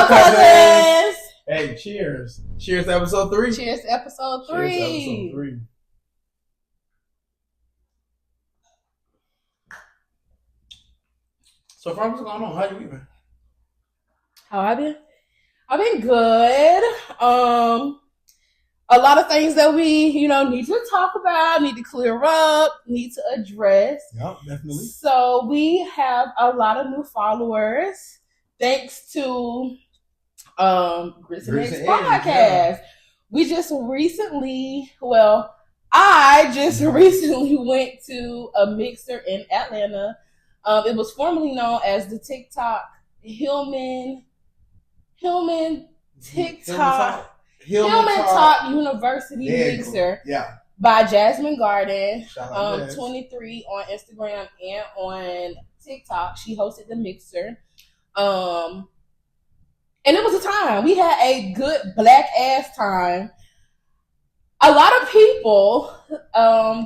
Ghetto Cousins. Hey, cheers. Cheers to episode 3. Cheers to episode 3. Cheers to episode 3. So, what's going on? How you been? How I been? I've been good. A lot of things that we, need to talk about, need to clear up, need to address. Yeah, definitely. So we have a lot of new followers thanks to Grits and Eggs podcast. Yeah. We just recently, I just recently went to a mixer in Atlanta. It was formerly known as the TikTok Hillman Talk University Mixer by Jasmine Garden, 23 on Instagram and on TikTok. She hosted the mixer. And it was a time. We had a good black ass time. A lot of people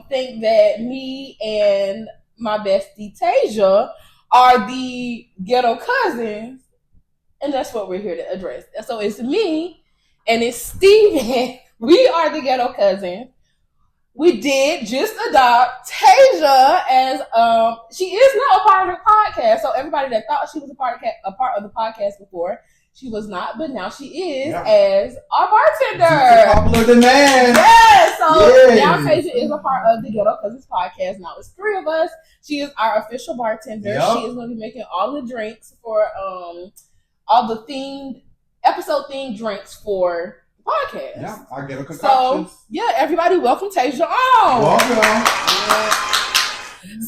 think that me and my bestie Tasia are the Ghetto Cousins. And that's what we're here to address. So it's me and it's Steven. We are the Ghetto Cousins. We did just adopt Tasia as she is now a part of the podcast. So everybody that thought she was a part of the podcast before, she was not, but now she is as our bartender. Popular demand. Yeah, so now Tasia is a part of the Ghetto Cousins podcast. Now it's 3 of us. She is our official bartender. Yep. She is going to be making all the drinks for all the episode themed drinks for the podcast. Yeah, our Ghetto Concoctions. So everybody, welcome Tasia on. Welcome.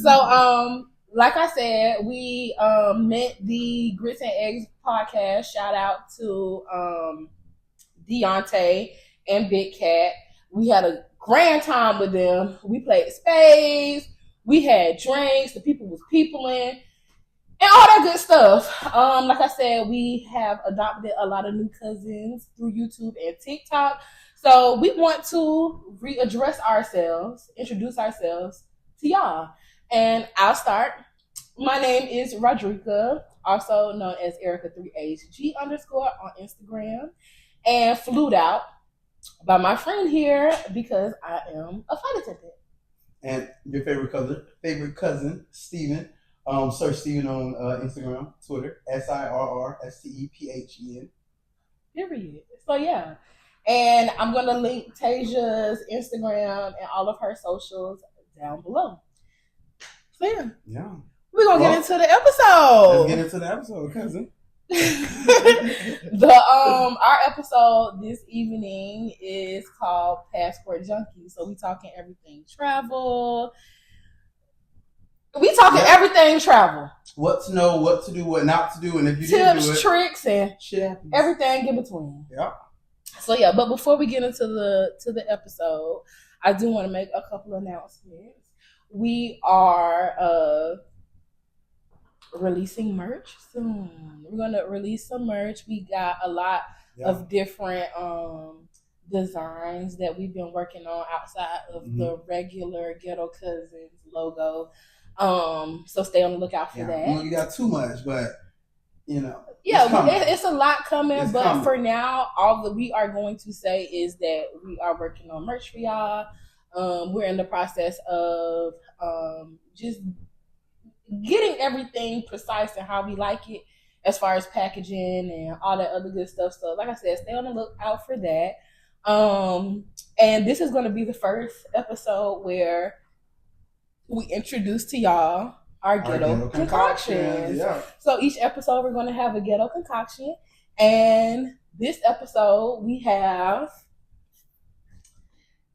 So like I said, we met the Grits and Eggs podcast. Shout out to Deontay and Big Cat. We had a grand time with them. We played spades. We had drinks. The people was peopling. And all that good stuff. Like I said, we have adopted a lot of new cousins through YouTube and TikTok. So we want to readdress ourselves, introduce ourselves to y'all. And I'll start. My name is Rodrika, also known as Erica3HG_ on Instagram, and flued out by my friend here because I am a flight attendant. And your favorite cousin, Steven. Search Steven on Instagram, Twitter, SIRRSTEPHEN. Period. So yeah. And I'm gonna link Tasia's Instagram and all of her socials down below. So yeah. We're gonna get into the episode. Let's get into the episode, cousin. Our episode this evening is called Passport Junkies. So we talking everything travel. We talking everything travel. What to know, what to do, what not to do, and if you didn't do it, tricks, and everything in between. Yeah. So but before we get into the episode, I do want to make a couple announcements. We are releasing merch soon. We're gonna release some merch. We got a lot of different designs that we've been working on outside of the regular Ghetto Cousins logo. So stay on the lookout for that. Well, you got too much, but it's a lot coming. For now, all that we are going to say is that we are working on merch for y'all. We're in the process of just getting everything precise and how we like it as far as packaging and all that other good stuff. So like I said, stay on the lookout for that. And this is going to be the first episode where we introduce to y'all our Ghetto Concoctions. Yeah. So each episode we're going to have a Ghetto Concoction. And this episode we have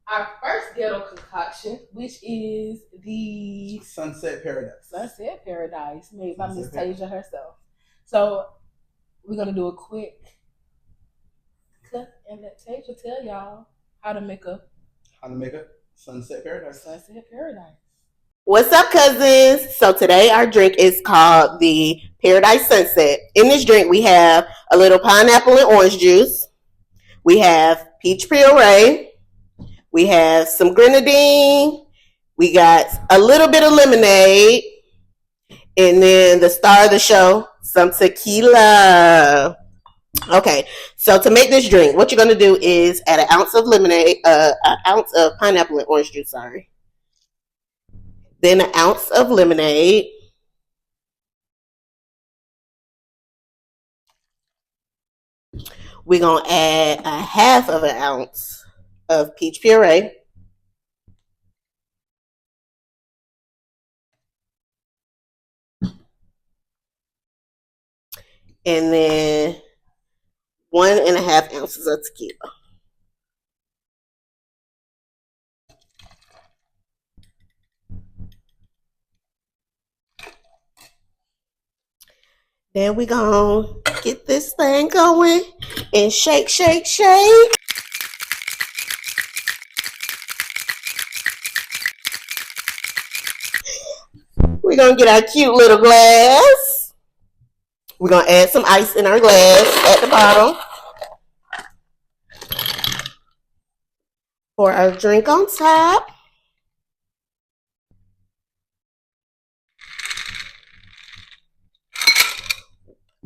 our first Ghetto Concoction, which is the Sunset Paradise made by Miss Tasia herself. So we're going to do a quick cut and let Tasia tell y'all how to make a Sunset Paradise. What's up, cousins? So today our drink is called the Paradise Sunset. In this drink we have a little pineapple and orange juice. We have peach puree. We have some grenadine. We got a little bit of lemonade. And then the star of the show, some tequila. Okay, so to make this drink, what you're gonna do is add an ounce of lemonade, an ounce of pineapple and orange juice. Sorry. Then an ounce of lemonade. We're gonna add a half of an ounce of peach puree. And then 1.5 ounces of tequila. Then we gonna get this thing going and shake, shake, shake. We're gonna get our cute little glass. We're gonna add some ice in our glass at the bottom. Pour our drink on top.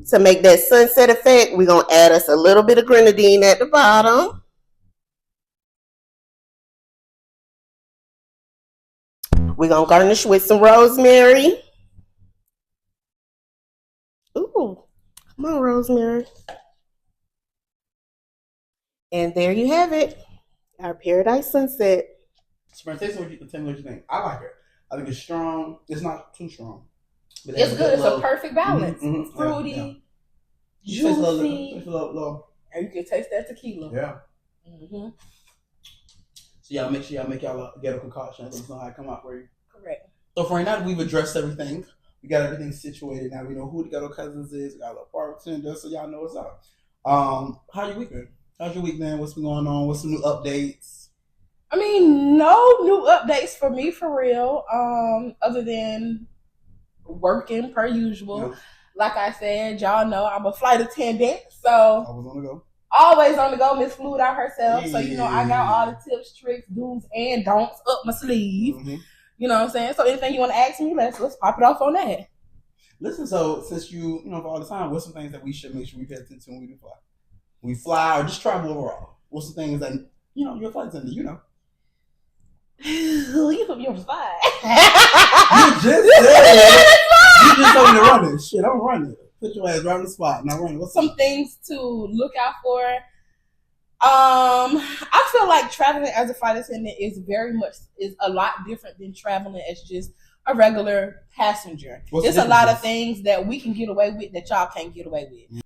To make that sunset effect, we're going to add us a little bit of grenadine at the bottom. We're going to garnish with some rosemary. Ooh, come on, rosemary. And there you have it. Our Paradise Sunset. Tell me what you think. I like it. I think it's strong. It's not too strong. But it's good. It's a perfect balance. Mm-hmm. Fruity, juicy. And you can taste that tequila. Yeah. Mm-hmm. So y'all make sure y'all make y'all Ghetto Concoctions. Let us know how it come out for you. Correct. So for right now, we've addressed everything. We got everything situated. Now we know who the Ghetto Cousins is. We got a little bartender, so y'all know what's up. How your week been? How's your week been? What's been going on? What's some new updates? I mean, no new updates for me for real. Other than working per usual. Yeah. Like I said, y'all know I'm a flight attendant, so always on the go. Always on the go. Miss Fluid out herself, so you know I got all the tips, tricks, do's, and don'ts up my sleeve. Mm-hmm. You know what I'm saying? So anything you want to ask me, let's pop it off on that. Listen, so since you know for all the time, what's some things that we should make sure we pay attention to when we do fly? We fly or just travel overall. What's the things that you're a flight attendant, you know? You put me on the spot. You just said it. You just told me to run it. Shit, I'm running it. Put your ass right on the spot. Now run it. What's some things to look out for? I feel like traveling as a flight attendant is a lot different than traveling as just a regular passenger. There's a lot of things that we can get away with that y'all can't get away with.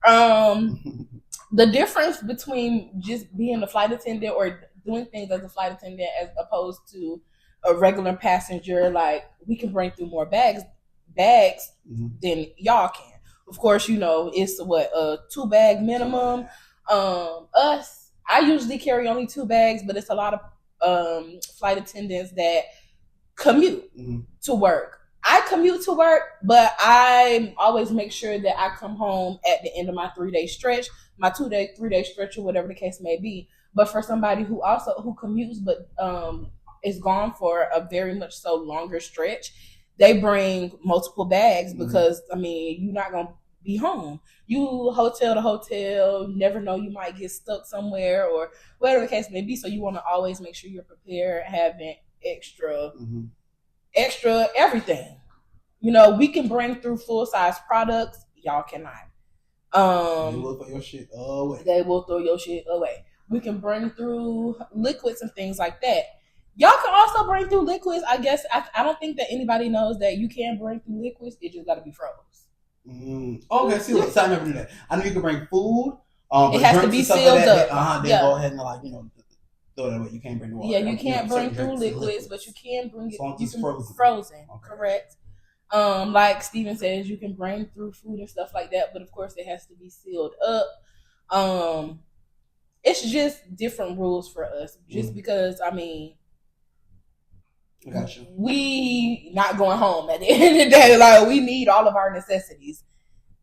The difference between just being a flight attendant or doing things as a flight attendant as opposed to a regular passenger, like we can bring through more bags mm-hmm. than y'all can. Of course, you know, it's a 2-bag minimum. I usually carry only 2 bags, but it's a lot of flight attendants that commute mm-hmm. to work. I commute to work, but I always make sure that I come home at the end of my 3-day stretch, my 2-day, 3-day stretch, or whatever the case may be. But for somebody who commutes but is gone for a very much so longer stretch, they bring multiple bags because, I mean, you're not going to be home. You hotel to hotel, never know, you might get stuck somewhere or whatever the case may be. So you want to always make sure you're prepared, having extra everything. You know, we can bring through full-size products. Y'all cannot. They will throw your shit away. They will throw your shit away. We can bring through liquids and things like that. Y'all can also bring through liquids. I guess I don't think that anybody knows that you can bring through liquids. It just got to be froze. Okay, see, so I never knew that. I know you can bring food. It has to be sealed up. They go ahead and throw it away. You can't bring the water. Yeah, you can't bring through liquids, but you can bring it frozen. Okay. Correct. Like Steven says, you can bring through food and stuff like that, but of course it has to be sealed up. It's just different rules for us. Just because, I mean, gotcha. We not going home at the end of the day. Like, we need all of our necessities,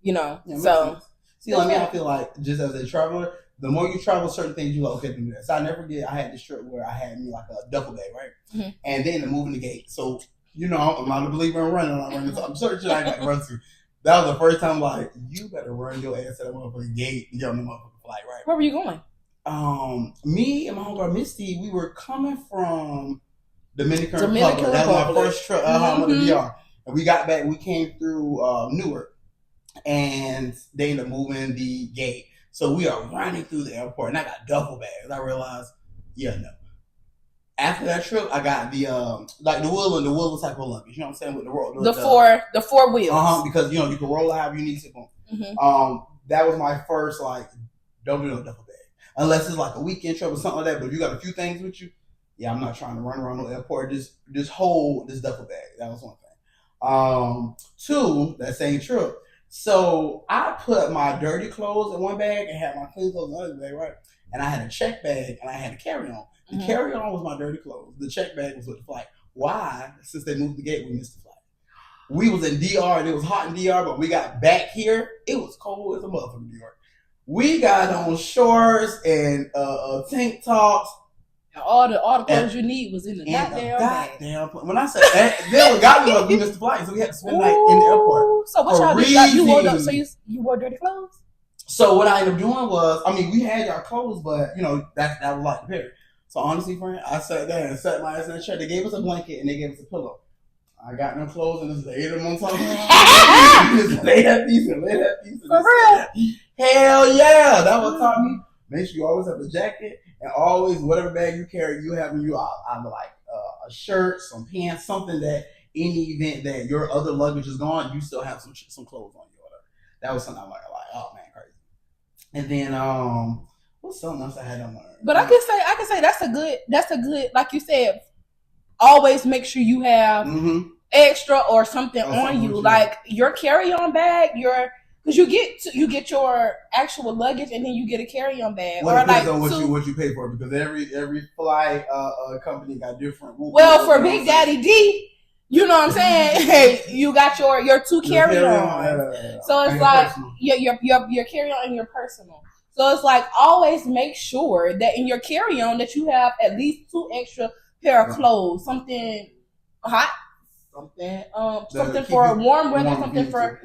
you know. Yeah, so, see, like me, I feel like just as a traveler, the more you travel, certain things you okay to do that. So I never forget, I had this trip where I had me like a duffel bag, right? Mm-hmm. And then moving the gate. So, you know, I'm not a believer in running. I'm searching, I got run through. That was the first time, like, you better run your ass to that motherfucking gate and get on the motherfucking flight, right? Where were you going? Me and my homegirl Misty, we were coming from Dominican Republic. That was my first trip home with the DR. And we got back, we came through Newark, and they ended up moving the gate. So we are running through the airport, and I got duffel bags. I realized, no. After that trip, I got the wheel type of luggage. You know what I'm saying? With the four wheels. Because you can roll however you need to. That was my first don't do no duffel bag unless it's like a weekend trip or something like that. But if you got a few things with you, I'm not trying to run around the airport. Just hold this duffel bag. That was one thing. Two, that same trip. So I put my dirty clothes in one bag and had my clean clothes in the other bag, right? And I had a check bag and I had a carry-on. The carry-on was my dirty clothes. The check bag was with the flight. Why? Since they moved the gate, we missed the flight. We was in DR and it was hot in DR, but we got back here. It was cold as a motherfucker in New York. We got on shorts and tank tops. And all the clothes you need was in the goddamn bag. When I said then what got me was we missed the flight, so we had to spend the night in the airport. So what y'all did? You wore dirty clothes? So what I ended up doing was, we had y'all clothes, but that was like the period. So honestly, friend, I sat there and sat my ass in the chair. They gave us a blanket and they gave us a pillow. I got no clothes and just laid them on top of me. Just lay that piece. For real? Hell yeah. That was taught me. Make sure you always have a jacket and always, whatever bag you carry, you have in you either like a shirt, some pants, something that any event that your other luggage is gone, you still have some clothes on you or whatever. That was something I'm like, oh man, crazy. And then, what's something else I had on my? But I can say that's a good, like you said, always make sure you have extra or something on you, like your carry-on bag, because you get your actual luggage and then you get a carry-on bag. Well, or depends on what you pay for, because every flight company got different rules. Well, for Big Daddy D, you know what I'm saying? Hey, you got your two carry-on. So it's like your carry-on and your personal. So it's like always make sure that in your carry-on that you have at least 2 extra pair of clothes, something hot, something for warm weather, something for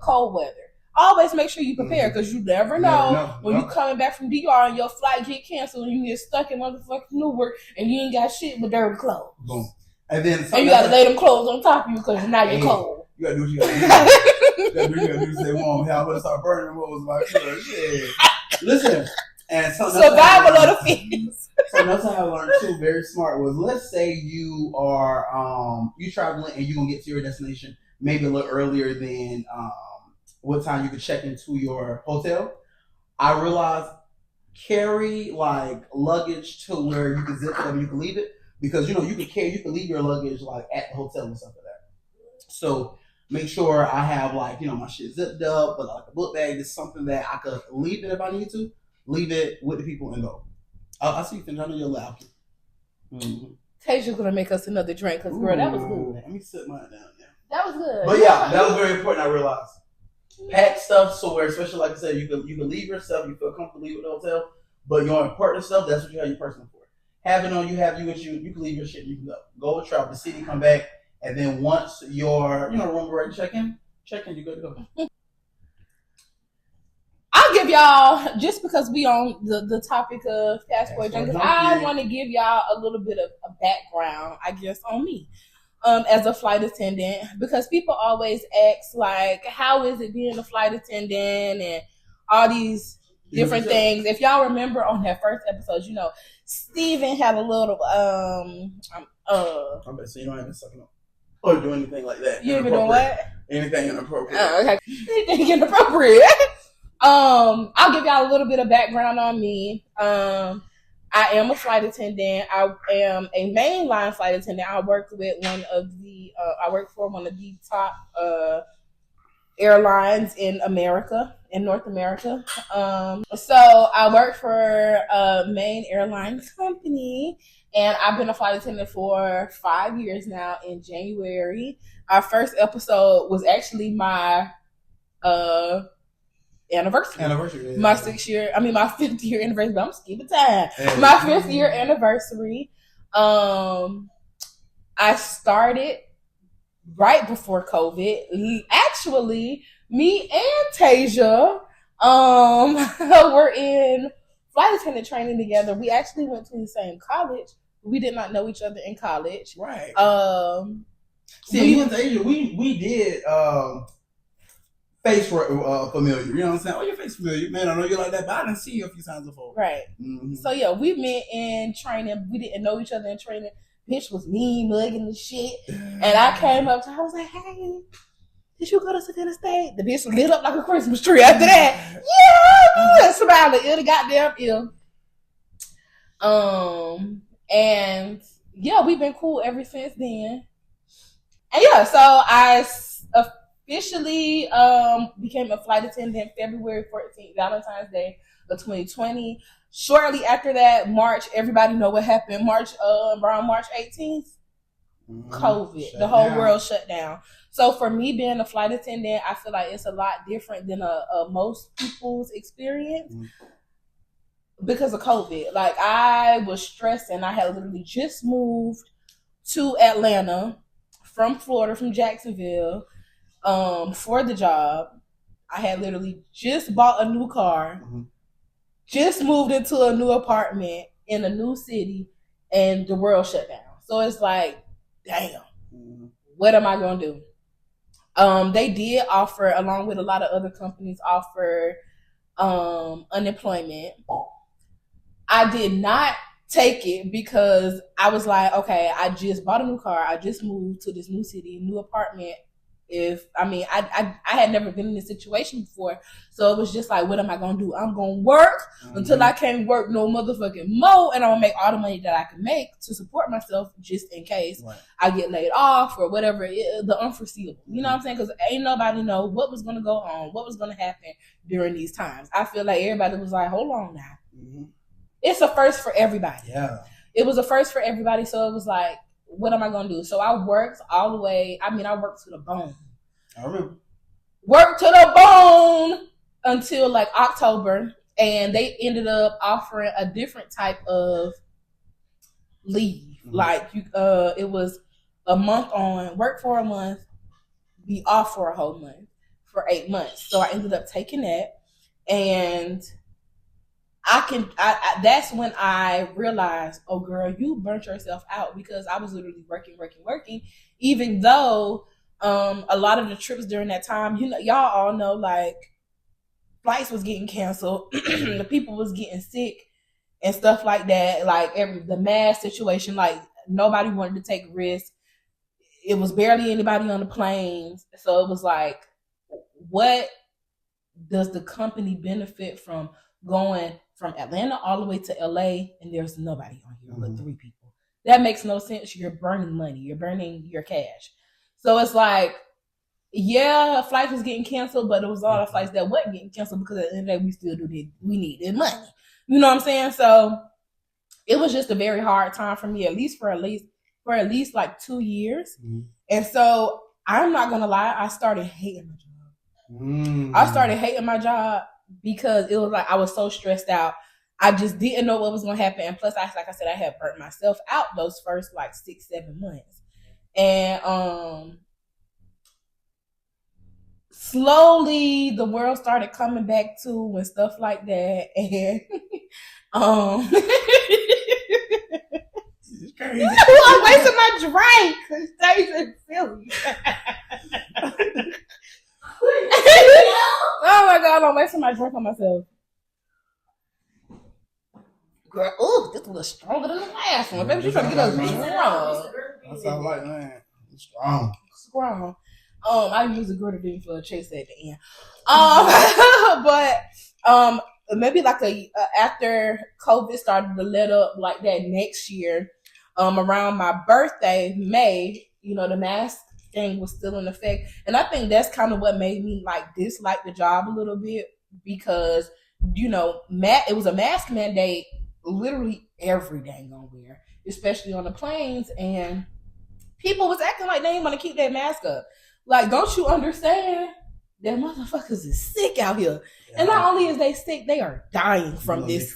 cold weather. Always make sure you prepare, because you never know when you coming back from DR and your flight get canceled and you get stuck in motherfucking Newark and you ain't got shit but dirty clothes. Boom. And then you gotta lay them clothes on top of you because now you're cold. You gotta do what you gotta do. You gotta do to stay warm. Hell, I'm gonna start burning what was my shit. Listen, and survival of the fittest. Something else I learned too, very smart, was let's say you are you traveling and you're gonna get to your destination maybe a little earlier than what time you could check into your hotel. I realized carry like luggage to where you can zip it and you can leave it, because you can leave your luggage like at the hotel and stuff like that. So make sure I have my shit zipped up, but like a book bag is something that I could leave it if I need to. Leave it with the people and go. I see you finish. I know you're loud. Tayshia's gonna make us another drink, because girl, that was good. Let me sit mine down now. That was good. But yeah, that was very important. I realized pack stuff so where, especially like I said, you can leave your stuff. You feel comfortable leaving the hotel, but your important stuff, that's what you have your personal for. Having on you, have you with you. You can leave your shit. You can go travel the city, come back, and then once your room ready to check in, you good to go. I'll give y'all, just because we on the topic of Passport Junkies, I want to give y'all a little bit of a background, I guess, on me as a flight attendant, because people always ask, like, how is it being a flight attendant and all these different things. If y'all remember on that first episode, Steven had a little I bet so you don't even suck up or do anything like that. You even doing what? Anything inappropriate. Okay. Anything inappropriate. I'll give y'all a little bit of background on me. I am a flight attendant. I am a mainline flight attendant. I work for one of the top airlines in North America. So I work for a main airline company, and I've been a flight attendant for 5 years now. In January, our first episode was actually my anniversary. Yeah. My 5th year anniversary. But I'm skipping time. Yeah. My 5th year anniversary. I started right before COVID. Actually, me and Tasia were in flight attendant training together. We actually went to the same college. We did not know each other in college. Right. Me and Tasia, we did face familiar. You know what I'm saying? Oh, your face familiar. Man, I know you like that, but I didn't see you a few times before. Right. Mm-hmm. So, yeah, we met in training. We didn't know each other in training. Bitch was mean, mugging the shit. And I came up to her. I was like, hey, did you go to Savannah State? The bitch lit up like a Christmas tree after that. Yeah, smiling. Ill the goddamn ill. And, yeah, we've been cool ever since then. And, yeah, so I officially became a flight attendant February 14th, Valentine's Day of 2020. Shortly after that, March, everybody know what happened. Around March 18th, COVID. The whole world shut down. So for me being a flight attendant, I feel like it's a lot different than most people's experience because of COVID. Like, I was stressing. I had literally just moved to Atlanta from Florida, from Jacksonville, for the job. I had literally just bought a new car, just moved into a new apartment in a new city, and the world shut down. So it's like, damn, what am I going to do? They did offer, along with a lot of other companies, offer unemployment. I did not take it because I was like, okay, I just bought a new car. I just moved to this new city, new apartment. I had never been in this situation before. So it was just like, what am I going to do? I'm going to work until I can't work no motherfucking more. And I'm going to make all the money that I can make to support myself just in case I get laid off or whatever, the unforeseeable. You know what I'm saying? Because ain't nobody know what was going to go on, what was going to happen during these times. I feel like everybody was like, hold on now. It's a first for everybody. Yeah. It was a first for everybody. So it was like, what am I going to do? So I worked all the way. I worked to the bone. I remember. Worked to the bone until like October. And they ended up offering a different type of leave. Like, it was a month on, work for a month, be off for a whole month, for 8 months. So I ended up taking that. And that's when I realized, oh girl, you burnt yourself out, because I was literally working, even though a lot of the trips during that time, y'all all know, like, flights was getting canceled, the people was getting sick and stuff like that, like the mask situation, like nobody wanted to take risks. It was barely anybody on the planes. So it was like, what does the company benefit from going from Atlanta all the way to LA and there's nobody on here but 3 people? That makes no sense. You're burning money. You're burning your cash. So it's like, yeah, flights was getting canceled, but it was a lot of flights that wasn't getting canceled because at the end of the day, we still we needed money. You know what I'm saying? So it was just a very hard time for me, for at least like 2 years. And so I'm not going to lie, I started hating my job. Because it was like I was so stressed out. I just didn't know what was going to happen. And plus, like I said, I had burnt myself out those first like 6-7 months. And slowly the world started coming back to and stuff like that. And I'm wasting my drink. It stays in Philly. Oh my God, I'm wasting my drink on myself. Girl, ooh, this is a little stronger than the last one. Baby, you trying to get us strong. That sounds like, man, it's strong. I use a grenadine for a chase at the end. But maybe like after COVID started to let up like that next year, around my birthday, May, the mask thing was still in effect. And I think that's kind of what made me like dislike the job a little bit, because, it was a mask mandate literally every dang on wear, especially on the planes. And people was acting like they didn't want to keep their mask up. Like, don't you understand that motherfuckers is sick out here? Yeah. And not only is they sick, they are dying from this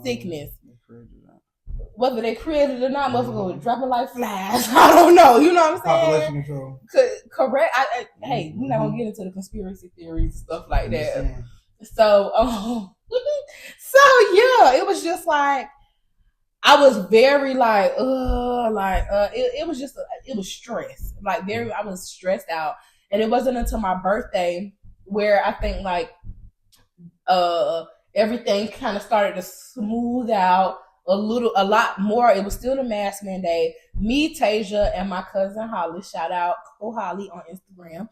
sickness. whether they created it or not, motherfucker was dropping like flies. I don't know. You know what I'm saying? Population control. Correct. Hey, we're not gonna get into the conspiracy theories and stuff like that. So, so yeah, it was just like I was very like, it was just it was stress. Like I was stressed out, and it wasn't until my birthday where I think like everything kind of started to smooth out a lot more. It was still the mask mandate. Me, Tasia, and my cousin Holly, shout out Holly on Instagram.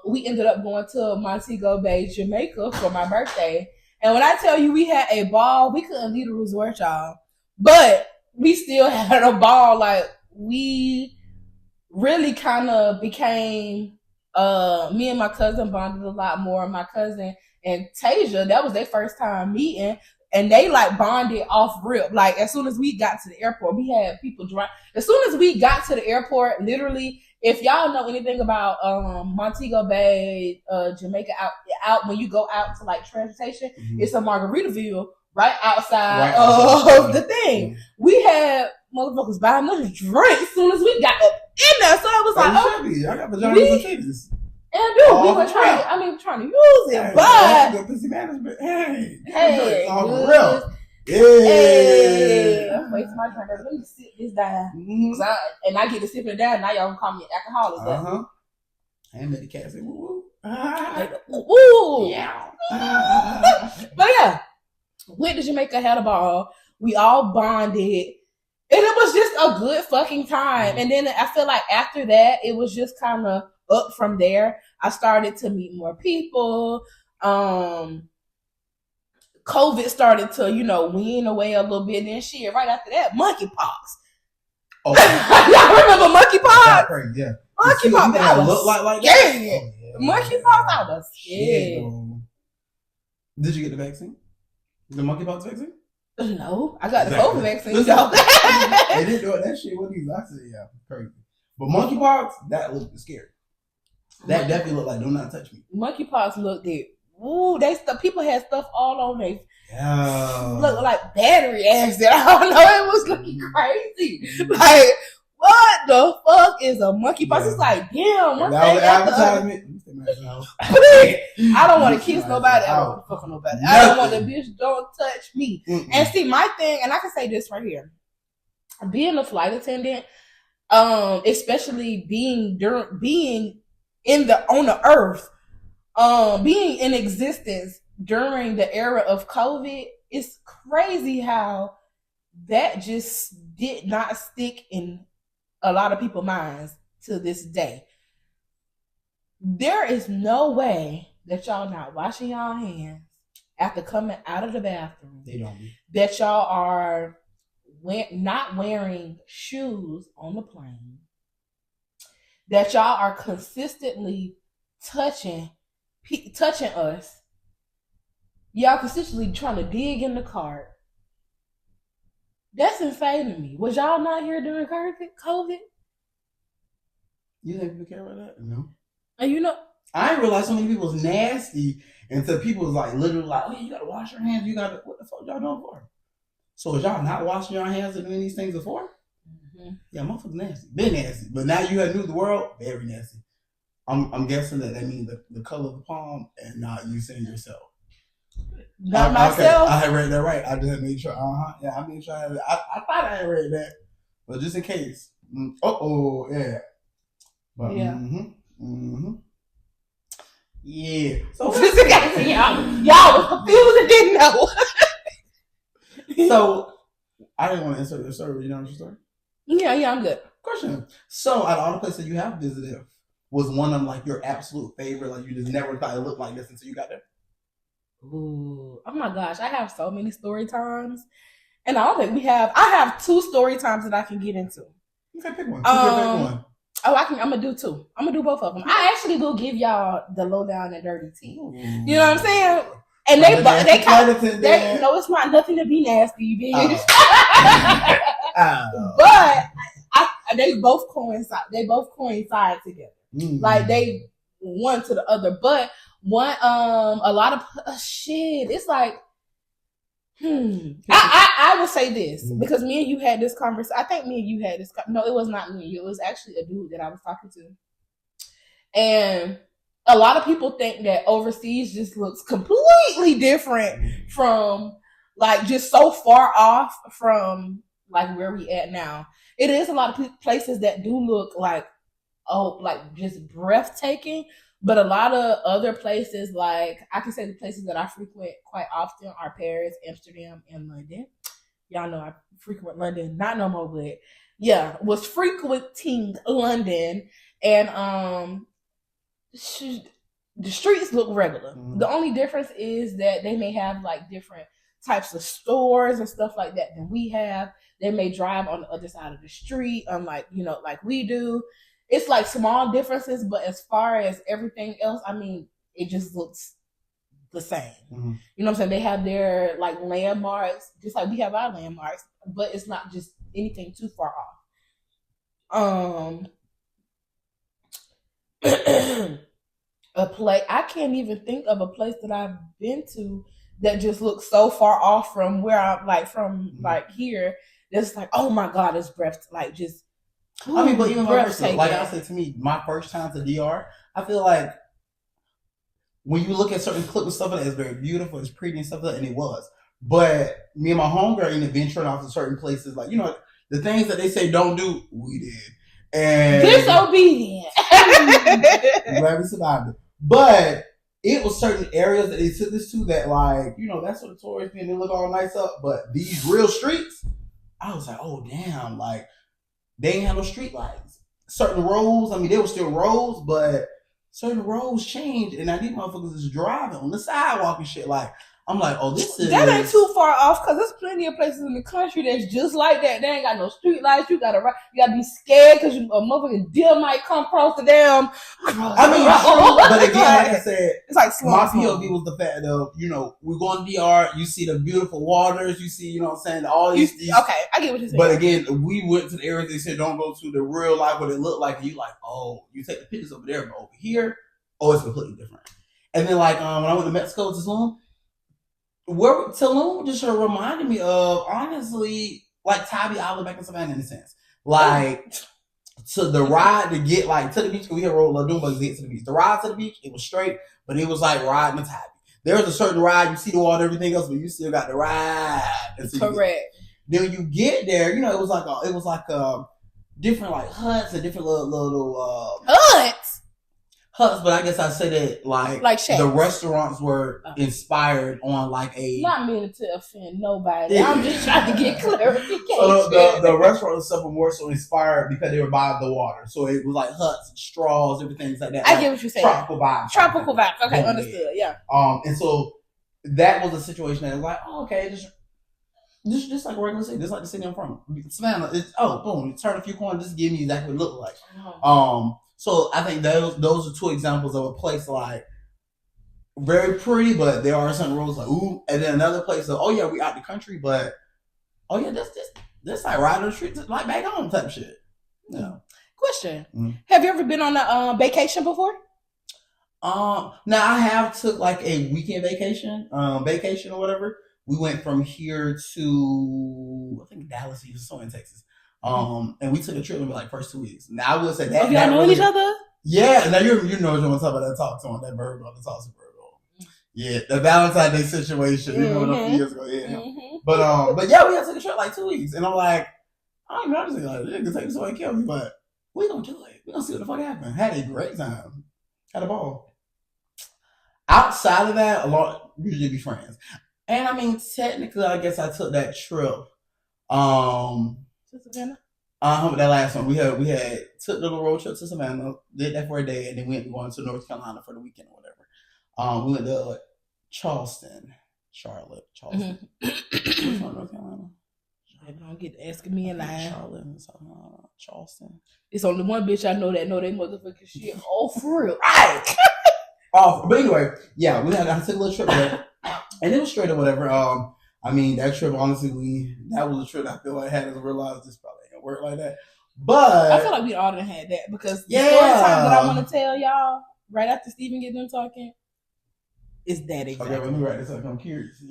We ended up going to Montego Bay, Jamaica for my birthday. And when I tell you we had a ball, we couldn't leave the resort, y'all. But we still had a ball. Like we really kind of became me and my cousin bonded a lot more. My cousin and Tasia, that was their first time meeting. And they like bonded off rip. Like as soon as we got to the airport, we had people drive. As soon as we got to the airport, literally, if y'all know anything about Montego Bay, Jamaica, out when you go out to like transportation, it's a Margaritaville right outside of the thing. We had motherfuckers buying us drinks as soon as we got up in there. So it was like, I got vaginas and titties. And dude, we were trying to use it, but hey, real. Hey, I'm wasting my drink. Let me sip this down. And I get to sipping it down. Now y'all gonna call me an alcoholic. And let the cat say woo woo. Woo. Yeah. But yeah, went to Jamaica, had a ball. We all bonded. And it was just a good fucking time. And then I feel like after that, it was just kind of up from there. I started to meet more people. COVID started to, wean away a little bit. And then shit, right after that, monkeypox. Oh, y'all remember monkeypox? Yeah. Monkeypox. I was look like that. Yeah. Monkeypox. I was scared. Did you get the vaccine? The monkeypox vaccine? No, I got the COVID vaccine. They didn't do it. That shit wasn't even. I said, yeah, crazy. But monkeypox, that looked scary. That definitely looked like do not touch me. Monkeypox looked it. Ooh, people had stuff all on their. Yeah. Looked like battery acid. I don't know. It was looking crazy. Like, what the fuck is a monkeypox? Yeah. It's like, damn. One that was advertisement. I don't want to kiss nobody. I don't want to fuck nobody. Nothing. I don't want the bitch. Don't touch me. And see, my thing, and I can say this right here. Being a flight attendant, especially being on the earth, being in existence during the era of COVID, it's crazy how that just did not stick in a lot of people's minds to this day. There is no way that y'all not washing y'all hands after coming out of the bathroom. They don't be. That y'all are not wearing shoes on the plane. That y'all are consistently touching us. Y'all consistently trying to dig in the cart. That's insane to me. Was y'all not here during COVID? You think people care about that? No. And I didn't realize so many people was nasty until people was like literally like, oh, you gotta wash your hands. What the fuck y'all doing for? So is y'all not washing your hands and doing these things before? Yeah, motherfuckers nasty. Been nasty. But now you have knew the world, very nasty. I'm guessing that means the color of the palm and not you saying yourself. Not myself. Okay. I had read that right. I just made sure. Yeah, I made sure I had it. I thought I had read that. But just in case. Yeah. But, yeah. Yeah. So y'all was confused and didn't know. So I didn't want to insert your story. You know your story? Yeah, I'm good. Question. So out of all the places you have visited, was one of them like your absolute favorite? Like you just never thought it looked like this until you got there? Ooh, oh my gosh, I have so many story times. And I don't think I have 2 story times that I can get into. Okay, pick one. Pick one. Oh, I'm gonna do 2. I'm gonna do both of them. I actually will give y'all the lowdown and dirty tea. You know what I'm saying? And they no, it's not nothing to be nasty, bitch. But they both coincide. They both coincide together. Like they one to the other. But one, a lot of shit. It's like, I will say this because me and you had this conversation. I think me and you had this. No, it was not me and you. It was actually a dude that I was talking to. And a lot of people think that overseas just looks completely different from like just so far off from like where we at now. It is a lot of places that do look like, like just breathtaking. But a lot of other places, like I can say the places that I frequent quite often are Paris, Amsterdam, and London. Y'all know I frequent London, not no more, but yeah, was frequenting London, and the streets look regular. The only difference is that they may have like different types of stores and stuff like that than we have. They may drive on the other side of the street, unlike like we do. It's like small differences, but as far as everything else, I mean, it just looks the same. You know what I'm saying? They have their like landmarks, just like we have our landmarks, but it's not just anything too far off. A place I can't even think of a place that I've been to that just looks so far off from where I'm like from like here. It's like, oh my God, it's breathtaking. Like just. I mean, but even my first, like I said to me, my first time to DR, I feel like when you look at certain clips and stuff like that, it's very beautiful, it's pretty and stuff like that, and it was. But me and my homegirl ended up venturing off to certain places, like, the things that they say don't do, we did. And disobedient. Glad we survived it. But it was certain areas that they took us to that, like, that's what the tourists and they look all nice up. But these real streets, I was like, oh, damn, like, they ain't have no street lights. Certain roads, I mean, they were still roads, but certain roads changed, and now these motherfuckers is driving on the sidewalk and shit. Like, I'm like, oh, that ain't too far off because there's plenty of places in the country that's just like that. They ain't got no street lights. You gotta be scared because a motherfucking deer might come across the damn. I mean, but again, like I said, it's like my POV was the fact of we go on DR, you see the beautiful waters, you see, what I'm saying, all these. Okay, I get what you're saying. But again, we went to the areas they said don't go to the real life what it looked like, and you like, oh, you take the pictures over there, but over here, oh, it's completely different. And then like when I went to Mexico to Tulum just sort of reminded me of, honestly, like Tybee Island back in Savannah in a sense. Like, to the ride to get, like, to the beach, because we had rolled Ladumba to get to the beach. The ride to the beach, it was straight, but it was like riding a Tybee. There was a certain ride, you see the water, everything else, but you still got the ride. Correct. Then when you get there, it was like different, like, huts and different little huts, but I guess I say that like the restaurants were inspired on like a. Not meaning to offend nobody. I'm just trying to get clarification. So the restaurant itself were more so inspired because they were by the water. So it was like huts and straws, everything like that. I get what you're saying. Tropical vibes. Tropical vibes. Okay, understood. Yeah. And so that was a situation that was like, oh, okay, just like a regular city, just like the city I'm from, Savannah. Boom, you turn a few corners, just give me exactly what it looked like. So I think those are two examples of a place like very pretty, but there are some roads like ooh, and then another place of we out the country, but this like riding the streets like back home type shit. Yeah. Question: Have you ever been on a vacation before? Now I have took like a weekend vacation or whatever. We went from here to I think Dallas, somewhere in Texas. And we took a trip in like first 2 weeks. Now I will say that. Y'all know each other? Yeah. Now you know what you want to talk about that talk to on that Virgo, the talks of Virgo. Yeah, the Valentine's Day situation. You know, a few years ago. Yeah. But yeah, we had to take a trip like 2 weeks, and I'm like, I don't even honestly like it could take me so and kill me, but we gonna do it. We gonna see what the fuck happened. Had a great time. Had a ball. Outside of that, a lot usually be friends, and I mean technically, I guess I took that trip. Savannah? That last one we had took the little road trip to Savannah, did that for a day, and then we went going to North Carolina for the weekend or whatever. We went to Charlotte. Which one, North Carolina? Don't get asking me in line. Charlotte and Charleston. It's only one bitch I know that know they motherfucking shit. Oh, for real. Right. But anyway, yeah, I took a little trip there, and it was straight or whatever. I mean, that trip, honestly, that was a trip I feel like I had to realize this probably ain't gonna work like that. But I feel like we all done had that because the story time that I want to tell y'all right after Steven get done talking is that exactly. Okay, let me write this up. I'm curious,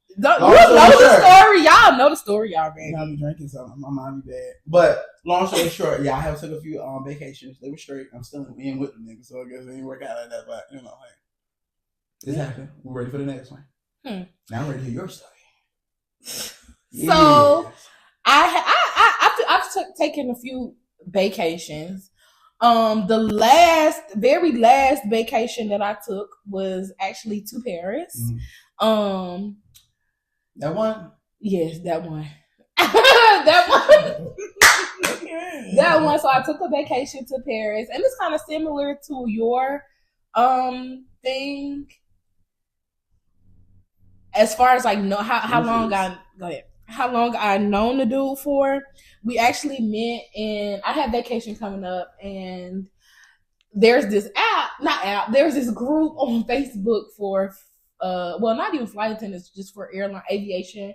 You know the story. Y'all know the story already. I'll be drinking something. My mind be bad. But long story short, yeah, I have took a few vacations. They were straight. I'm still in with the niggas, so I guess it didn't work out like that. But you know, hey, it's happened. We're ready for the next one. Now I'm ready to hear your story. So I've taken a few vacations. The very last vacation that I took was actually to Paris. Mm-hmm. That one? Yes, that one. That one. That one. So I took a vacation to Paris, and it's kind of similar to your thing. As far as like how long I known the dude for. We actually met, and I had vacation coming up, and there's this there's this group on Facebook for not even flight attendants, just for aviation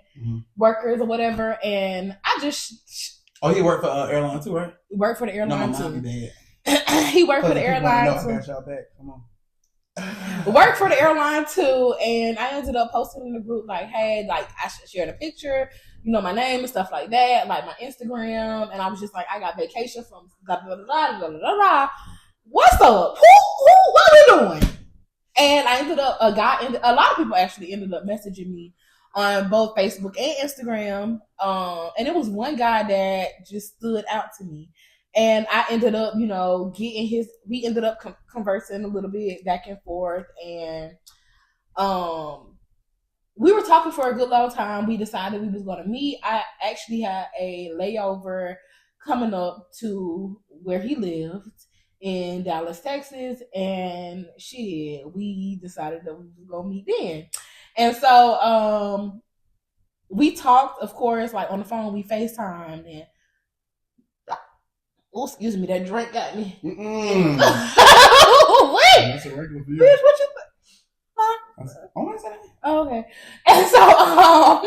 workers or whatever. And I just he worked for airline too, right? He worked for the airline too. Bad. He worked for the airline too. I got y'all back. Come on. Worked for the airline too, and I ended up posting in the group like, hey, like I shared a picture, you know, my name and stuff like that, like my Instagram, and I was just like, I got vacation from blah blah blah blah blah blah blah. What's up? Who? What are we doing? And I ended up a lot of people actually ended up messaging me on both Facebook and Instagram, and it was one guy that just stood out to me. And I ended up, you know, we ended up conversing a little bit back and forth. And we were talking for a good long time. We decided we was going to meet. I actually had a layover coming up to where he lived in Dallas, Texas. And we decided that we was going to meet then. And so we talked, of course, like on the phone, we FaceTimed, and oh, excuse me, that drink got me. Wait. That's a regular for you. Bitch, what you think? Huh? Oh, okay. And so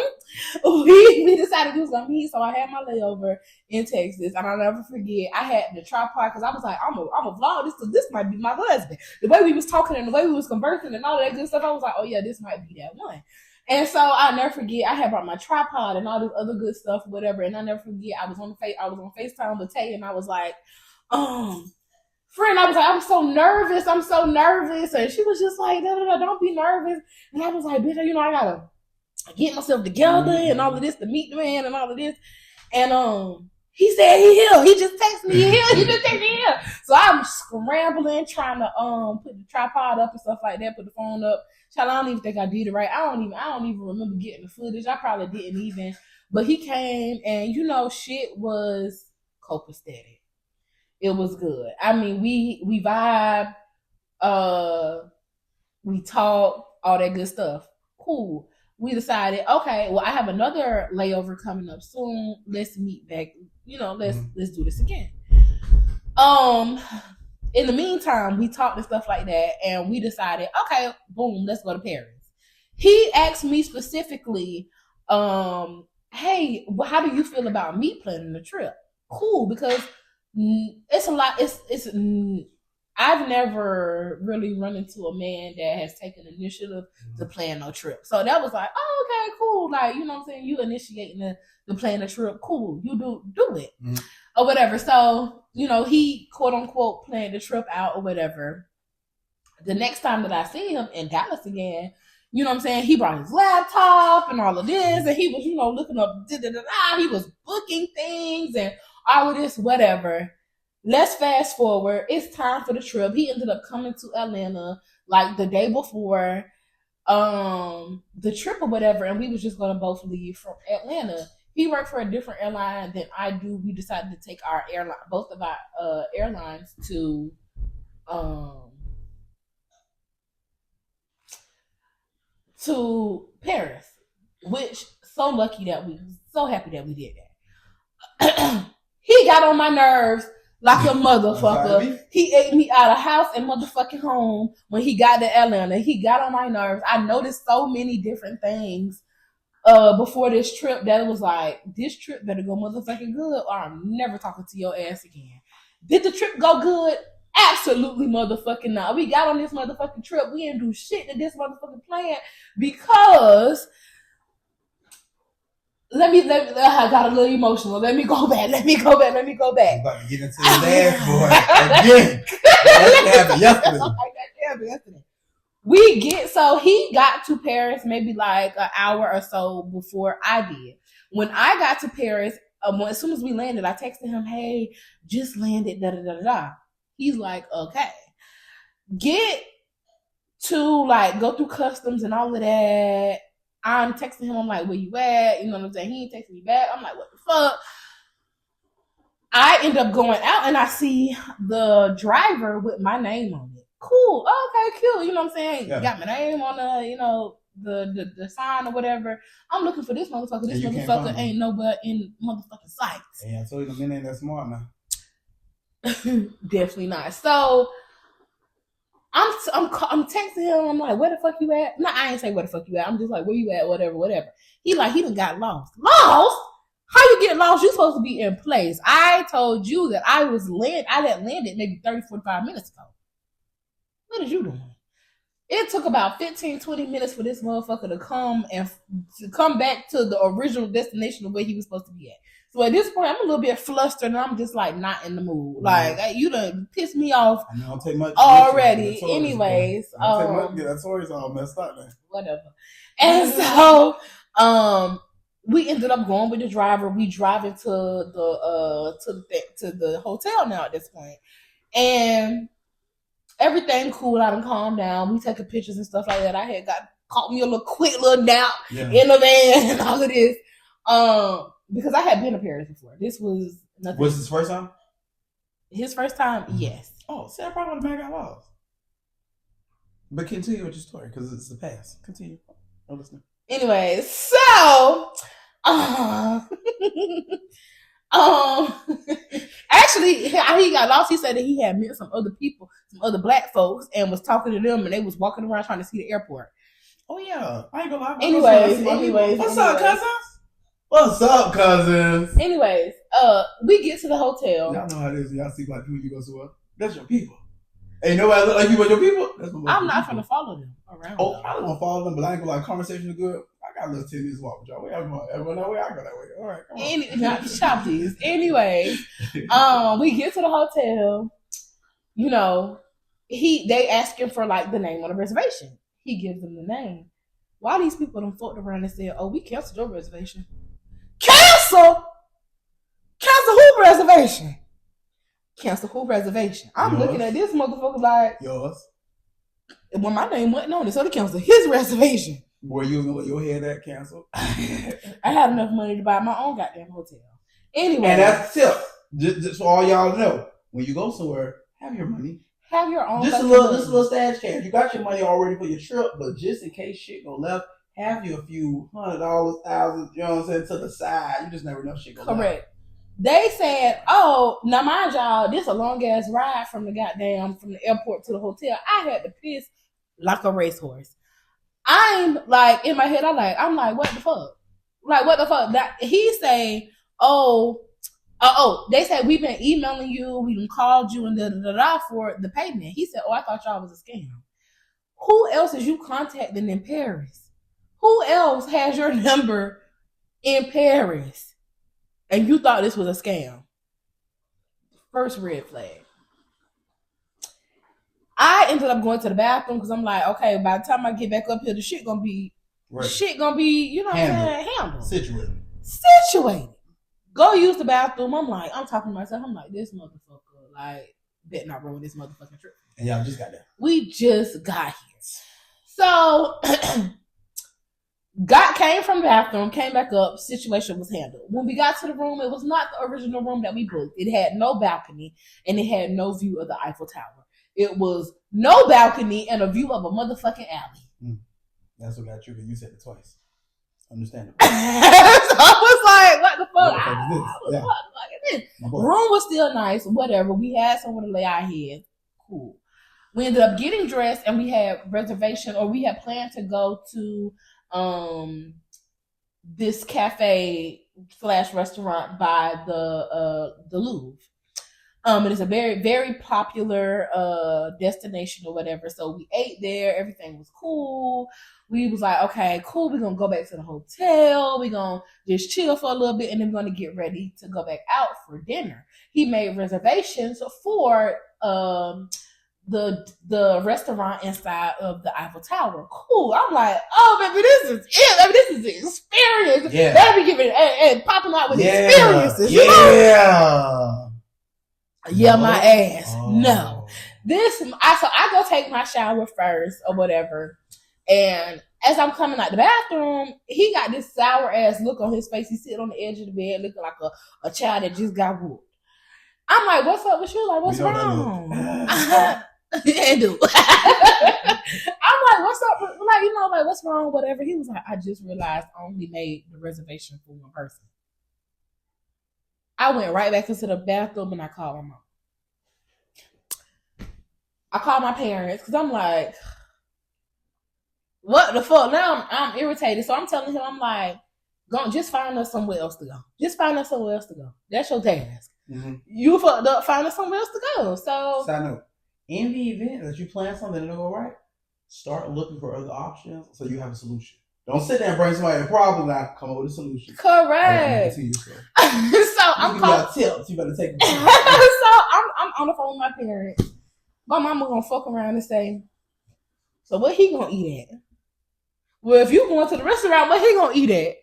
we decided we was gonna meet. So I had my layover in Texas, and I'll never forget. I had the tripod because I was like, I'm a vlog this because this might be my husband. The way we was talking and the way we was conversing and all of that good stuff, I was like, oh yeah, this might be that one. And so I'll never forget, I had brought my tripod and all this other good stuff, whatever. And I'll never forget, I was on FaceTime with Tay, and I was like, friend, I was like, I'm so nervous. And she was just like, no, don't be nervous. And I was like, bitch, you know, I gotta get myself together and all of this to meet the man and all of this. And he said he here. He just texted me here. He just texted me here. So I'm scrambling, trying to put the tripod up and stuff like that, put the phone up. Child, I don't even think I did it right. I don't even remember getting the footage. I probably didn't even. But he came, and you know, shit was copacetic. It was good. I mean, we vibe, we talk, all that good stuff. Cool. We decided, okay, well, I have another layover coming up soon. Let's meet back. You know, let's do this again. In the meantime, we talked and stuff like that, and we decided, okay, boom, let's go to Paris. He asked me specifically, hey, how do you feel about me planning the trip? Cool, because it's a lot. I've never really run into a man that has taken initiative to plan no trip. So that was like, oh, okay, cool. Like, you know what I'm saying? You initiating the plan a trip. Cool. You do it. Or whatever. So, you know, he quote unquote planned the trip out or whatever. The next time that I see him in Dallas again, you know what I'm saying? He brought his laptop and all of this, and he was, you know, looking up, he was booking things and all of this, whatever. Let's fast forward. It's time for the trip. He ended up coming to Atlanta like the day before the trip or whatever, and we was just gonna both leave from Atlanta. He worked for a different airline than I do. We decided to take our airline, both of our airlines to Paris, which so happy that we did that. He got on my nerves like a motherfucker. He ate me out of house and motherfucking home when he got to Atlanta. He got on my nerves. I noticed so many different things before this trip that it was like, this trip better go motherfucking good or I'm never talking to your ass again. Did the trip go good? Absolutely motherfucking not. We got on this motherfucking trip. We didn't do shit to this motherfucking plan because I got a little emotional. Let me go back. I'm about to get into the dashboard again. That happened yesterday. He got to Paris maybe like an hour or so before I did. When I got to Paris, as soon as we landed, I texted him, "Hey, just landed, da da da da." He's like, "Okay." Get to like go through customs and all of that. I'm texting him, I'm like, "Where you at?" You know what I'm saying? He ain't texting me back. I'm like, "What the fuck?" I end up going out and I see the driver with my name on it. Cool. Okay, cool. You know what I'm saying? Yeah. Got my name on the sign or whatever. I'm looking for this motherfucker. This motherfucker ain't nobody in motherfucking sight. Yeah, I told you the men ain't that smart now. Definitely not. So I'm texting him. I'm like, "Where the fuck you at?" No, I ain't say where the fuck you at. I'm just like, "Where you at?" Whatever. He done got lost. Lost? How you get lost? You supposed to be in place. I told you that I had landed maybe 30, 45 minutes ago. What is you doing? It took about 15, 20 minutes for this motherfucker to come back to the original destination of where he was supposed to be at. So at this point, I'm a little bit flustered and I'm just like not in the mood. Like, you done pissed me off don't take much already. Anyways, that story's all messed up now. Whatever. And so, we ended up going with the driver. We driving to the hotel now at this point, and everything cool. I done calmed down. We taking pictures and stuff like that. I had caught me a quick little nap in the van and all of this. Because I had been to Paris before. This was nothing. Was his first time? His first time, yes. Oh, see, I probably would have got lost. But continue with your story because it's the past. Continue. I'm listening. Anyway, so actually, how he got lost, he said that he had met some other people, some other black folks, and was talking to them, and they was walking around trying to see the airport. Oh yeah, I ain't gonna lie. Anyways, what's up, cousins? What's up, cousins? Anyways, we get to the hotel. Y'all know how it is. Y'all see black people, you go to that's your people. Ain't nobody look like you but your people. That's I'm not gonna follow them around. Oh, I don't want to follow them, but I ain't gonna like conversation is good. I got a little 10 minutes walk with y'all. Everyone that way, I go that way. All right, come on. Not shop these. Anyways, we get to the hotel. You know, they asking for like the name on the reservation. He gives them the name. Why these people done fucked around and said, "Oh, we canceled your reservation." Cancel who reservation? Cancel who reservation? I'm yours. Looking at this motherfucker like yours. Well, my name wasn't on it, so they canceled his reservation. Boy, you know what your head at canceled. I had enough money to buy my own goddamn hotel. Anyway, and that's a tip. Just so all y'all know, when you go somewhere, have your money. Have your own. Just a little stash cash. You got your money already for your trip, but just in case shit go left, have you a few $100, $1,000, you know what I'm saying, to the side. You just never know shit go left. Correct. They said, "Oh, now mind y'all, this a long ass ride from the airport to the hotel. I had to piss like a racehorse." I'm like in my head, I'm like, what the fuck? Like, what the fuck? That he say, they said we've been emailing you, we done called you and da for the payment. He said, "Oh, I thought y'all was a scam." Who else is you contacting in Paris? Who else has your number in Paris? And you thought this was a scam? First red flag. I ended up going to the bathroom because I'm like, okay, by the time I get back up here, the shit gonna be, you know what I'm saying, handled. Situated. Go use the bathroom. I'm talking to myself. I'm like, this motherfucker, like, better not ruin this motherfucking trip. And y'all just got there. We just got here. So, came from the bathroom, came back up, situation was handled. When we got to the room, it was not the original room that we booked. It had no balcony and it had no view of the Eiffel Tower. It was no balcony and a view of a motherfucking alley. That's what got you, because you said it twice. Understandable. So I was like, what the fuck? What the fuck is this? Room was still nice, whatever. We had somewhere to lay our heads. Cool. We ended up getting dressed and we had reservation, or we had planned to go to this cafe / restaurant by the Louvre. And it's a very, very popular destination or whatever. So we ate there. Everything was cool. We was like, okay, cool. We're going to go back to the hotel. We're going to just chill for a little bit. And then we're going to get ready to go back out for dinner. He made reservations for the restaurant inside of the Eiffel Tower. Cool. I'm like, oh, baby, this is it. Baby, this is the experience. Yeah. They'll be giving and popping out with experiences. You know? Yeah, my ass. No. So I go take my shower first or whatever. And as I'm coming out the bathroom, he got this sour ass look on his face. He's sitting on the edge of the bed looking like a child that just got whooped. I'm like, what's up with you? Like, what's wrong? Yeah, dude. I'm like, what's up? Like, you know, like, what's wrong? Whatever. He was like, I just realized I only made the reservation for one person. I went right back into the bathroom and I called my mom. I called my parents because I'm like, what the fuck? Now I'm irritated. So I'm telling him, I'm like, go, just find us somewhere else to go. Just find us somewhere else to go. That's your task. Mm-hmm. You fucked up, find us somewhere else to go. So, side note, in the event that you plan something that don't go right, start looking for other options so you have a solution. Don't sit there and bring somebody a problem and come up with a solution. Correct. So I'm calling tips. You better take them. So I'm on the phone with my parents. My mama gonna fuck around and say, so what he gonna eat at? Well, if you going to the restaurant, what he gonna eat at?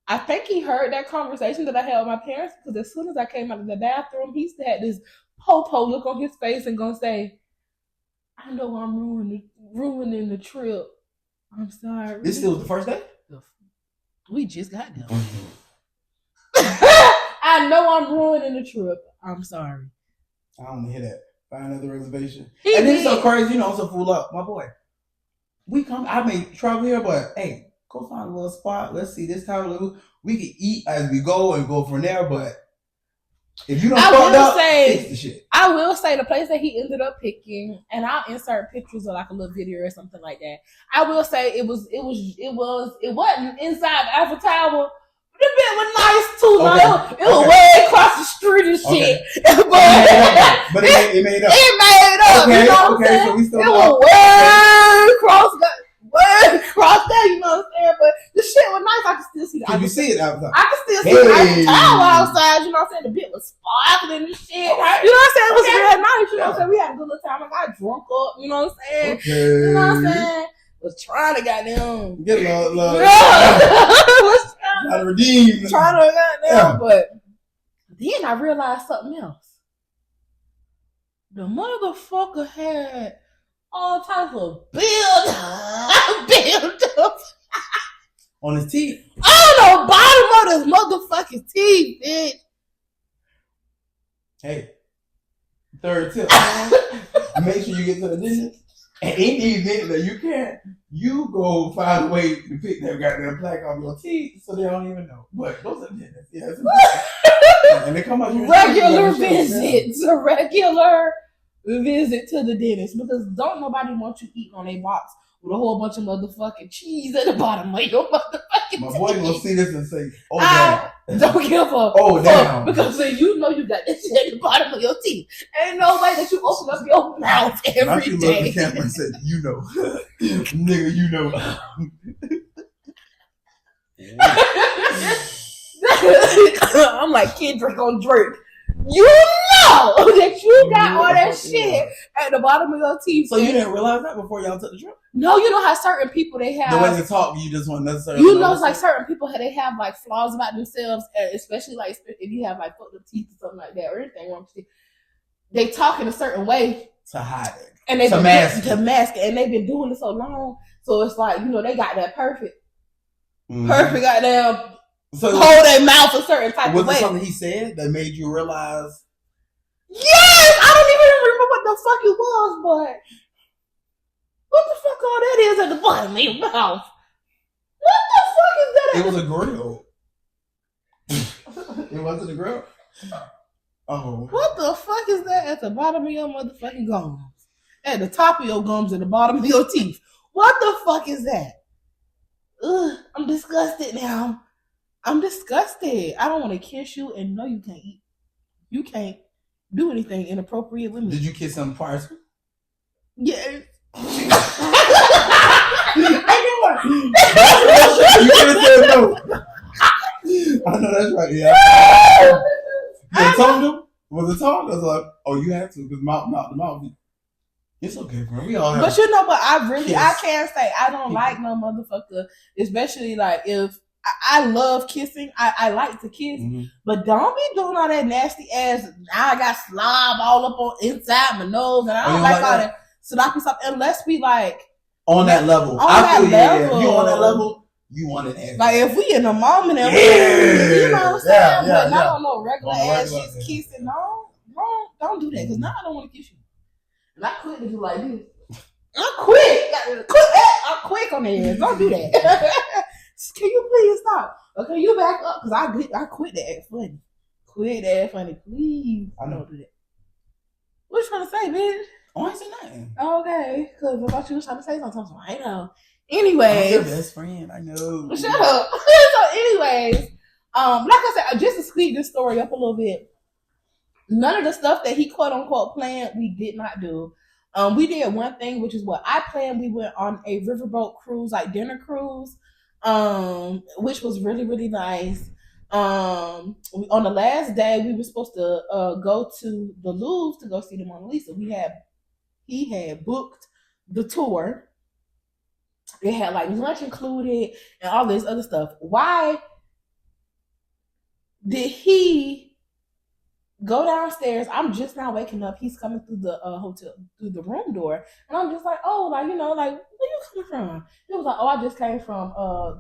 I think he heard that conversation that I had with my parents because as soon as I came out of the bathroom, he still had this po-po look on his face and gonna say, I know I'm ruining the trip. I'm sorry. This still was the first day? We just got there. I know I'm ruining the trip. I'm sorry. I don't want to hear that. Find another reservation. And then it's so crazy, you know, I'm so full up. My boy. I may travel here, but hey, go find a little spot. Let's see this time. We can eat as we go and go from there, but if you don't fix the shit. I will say the place that he ended up picking, and I'll insert pictures of like a little video or something like that. I will say it wasn't inside the Eiffel Tower. The bit was nice too. Okay. It was way across the street and shit. Okay. But it made up. It made up. Okay. You know what I'm saying? So we still it was way across there. You know what I'm saying? But the shit was nice. I could still see the. Can you see it outside? I could still see the Eiffel Tower outside. You know what I'm saying? The bit was sparkling and shit. Right. You know what I'm saying? It was real nice. You know what I'm saying? We had a good little time. I got drunk up. You know what I'm saying? Okay. You know what I'm saying? Was trying to goddamn get love. Trying to redeem. Trying to goddamn, but then I realized something else. The motherfucker had all types of build on his teeth. On the bottom of his motherfucking teeth, bitch. Hey, third tip. Make sure you get to the dentist. And in the event that you can't, you go find a way to pick that goddamn plaque off your teeth so they don't even know. But those are dentists. Yeah, and they come out regular visits. A regular visit to the dentist because don't nobody want you eating on a box with a whole bunch of motherfucking cheese at the bottom of your motherfucking My boy gonna see this and say, oh, damn. Don't give a fuck. Damn. Because you know you got that shit at the bottom of your teeth. Ain't no way that you open up your mouth every day. Looked at the camera and said, you know. Nigga, you know. I'm like, kid, drink on Drake. You know that you got all that shit at the bottom of your teeth. So you didn't realize that before y'all took the trip? No, you know how certain people they have the way they talk, you just want necessarily. You know, it's like certain people they have like flaws about themselves, especially like if you have like fucked up teeth or something like that or anything wrong with you. They talk in a certain way to hide it, and to mask it, and they've been doing it so long. So it's like they got that perfect goddamn. So hold their mouth a certain type of way. Was it something he said that made you realize? Yes! I don't even remember what the fuck it was, but what the fuck all that is at the bottom of your mouth? What the fuck is that? It was a grill. It wasn't a grill? Oh. What the fuck is that at the bottom of your motherfucking gums? At the top of your gums and the bottom of your teeth. What the fuck is that? Ugh, I'm disgusted now. I'm disgusted. I don't want to kiss you and no, you can't eat. You can't do anything inappropriate with me. Did you kiss him prior to? Yes. You could have said no. I know that's right. Yeah. You told him? Was it tongue? I was like, oh, you had to because mouth to mouth. It's okay, bro. We all have. But but I can't say I don't like no motherfucker, especially like if I love kissing. I like to kiss, but don't be doing all that nasty ass. Now I got slob all up on inside my nose, and I don't like all that sloppy stuff unless we like on that level. I feel level. You on that level. You want it ass. Like if we in a moment and you know what I'm saying, but not on no regular ass just kissing. No, don't do that because now I don't want to kiss you. And I quit to do like this. I'm quick on the ass. Don't do that. Can you please stop? Okay, you back up because I quit that act funny. Quit that funny, please. I don't do that. What you trying to say, bitch? Oh, I ain't say nothing. Okay, because I thought you was trying to say something. So I know. Anyways, I'm your best friend. I know. Shut up. So, anyways, like I said, just to speed this story up a little bit. None of the stuff that he quote unquote planned, we did not do. We did one thing, which is what I planned. We went on a riverboat cruise, like dinner cruise, which was really, really nice. On the last day, we were supposed to go to the Louvre to go see the Mona Lisa. He had booked the tour. They had like lunch included and all this other stuff. Why did he go downstairs? I'm just now waking up. He's coming through the hotel, through the room door. And I'm just like, oh, like, you know, like, where you coming from? He was like, oh, I just came from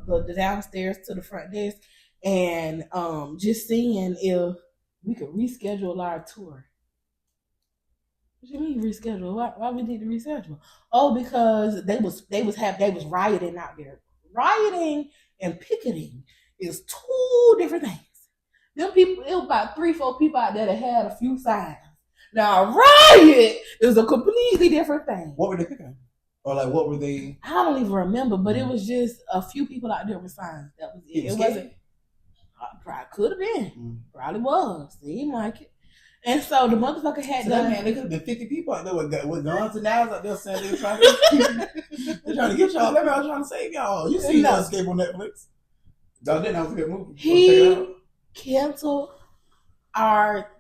the downstairs to the front desk and just seeing if we could reschedule our tour. What you mean reschedule? Why we need to reschedule? Oh, because they was rioting out there. Rioting and picketing is two different things. Them people, it was about 3-4 people out there that had a few signs. Now, a riot is a completely different thing. What were they picking? Or like, what were they? I don't even remember, but it was just a few people out there with signs. That was it. It wasn't. Probably could have been. Probably was. Seemed like it. And so the motherfucker had done. Man, there could have been 50 people out there with guns and knives out there saying they were trying to get y'all. Maybe I was trying to save y'all. You see that Escape on Netflix? That was a good movie. He canceled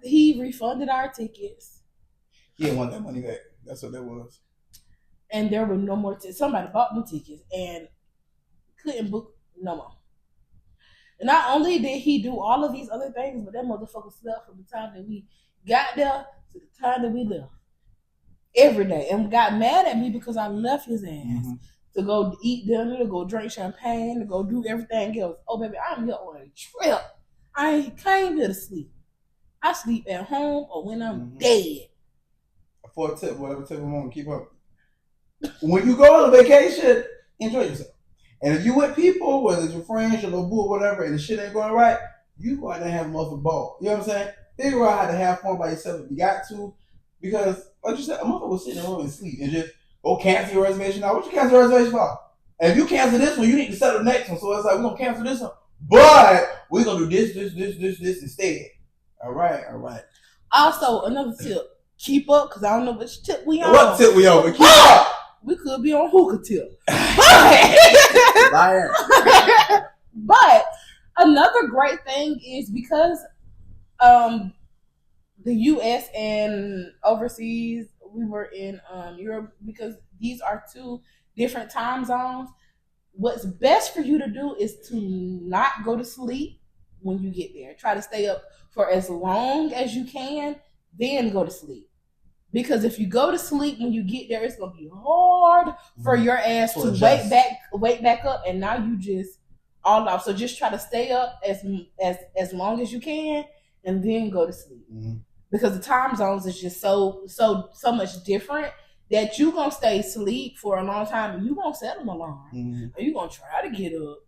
he refunded our tickets. He didn't want that money back. That's what that was. And there were no more tickets. Somebody bought new tickets and couldn't book no more. And not only did he do all of these other things, but that motherfucker slept from the time that we got there to the time that we left. Every day. And got mad at me because I left his ass to go eat dinner, to go drink champagne, to go do everything else. Oh, baby, I'm here on a trip. I came here to sleep. I sleep at home or when I'm dead. For a tip, whatever tip I'm on, keep up. When you go on a vacation, enjoy yourself. And if you with people, whether it's your friends, your little boo, or whatever, and the shit ain't going right, you go out there and have a motherfucking ball. You know what I'm saying? Figure out how to have fun by yourself if you got to. Because, like you said, a motherfucker will sit in the room and sleep and just go cancel your reservation. Now, what you cancel your reservation for? And if you cancel this one, you need to set the next one. So it's like, we're going to cancel this one. But we're going to do this instead. All right. Also, another tip. Keep up, because I don't know which tip we on. What tip we on? But keep up. We could be on hookah tip. But another great thing is because the U.S. and overseas, we were in Europe, because these are two different time zones. What's best for you to do is to not go to sleep when you get there. Try to stay up for as long as you can, then go to sleep. Because if you go to sleep when you get there, it's gonna be hard for your ass to wake back up, and now you just all off. So just try to stay up as long as you can, and then go to sleep. Because the time zones is just so much different that you gonna stay asleep for a long time, and you gonna set an alarm, and you gonna try to get up,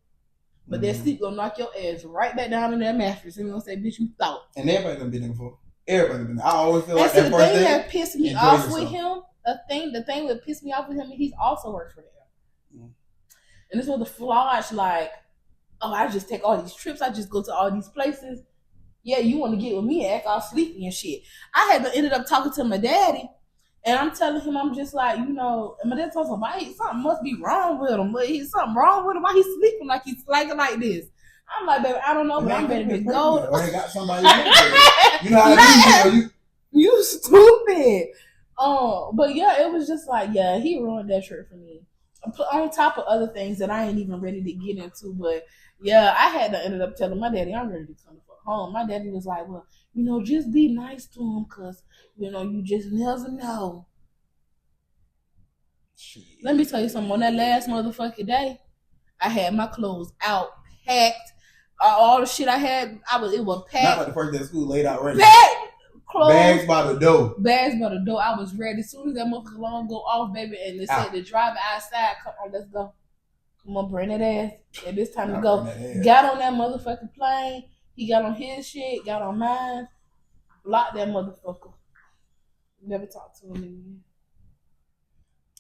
but that sleep gonna knock your ass right back down in that mattress, and gonna say, "Bitch, you thought." And everybody gonna be there before. Everybody been there. I always feel like that the thing that pissed me off with him, the thing that pissed me off with him, he's also worked for them. And this was the flash, like, oh, I just take all these trips, I just go to all these places. yeah, you want to get with me and act all sleepy and shit. I had to ended up talking to my daddy, and I'm telling him, I'm just like, and my dad told him, something must be wrong with him. But he's something wrong with him. Why he's sleeping like he's slacking like this? I'm like, baby, I don't know, but I'm ready to go. Or they got somebody. You know how to do it. You stupid. But yeah, it was just like, yeah, he ruined that trip for me. On top of other things that I ain't even ready to get into, but yeah, I had to end up telling my daddy I'm ready to come to home. My daddy was like, well, just be nice to him, cause you just never know. Shit. Let me tell you something. On that last motherfucking day, I had my clothes out, packed. All the shit I had, it was packed. Not like the first day of school, laid out ready. Packed. Clothes, bags by the door. I was ready. As soon as that motherfucker alarm go off, baby, and they said the driver outside, come on, let's go. Come on, bring that ass. And it's time to go. Got on that motherfucking plane. He got on his shit, got on mine. Blocked that motherfucker. Never talked to him again.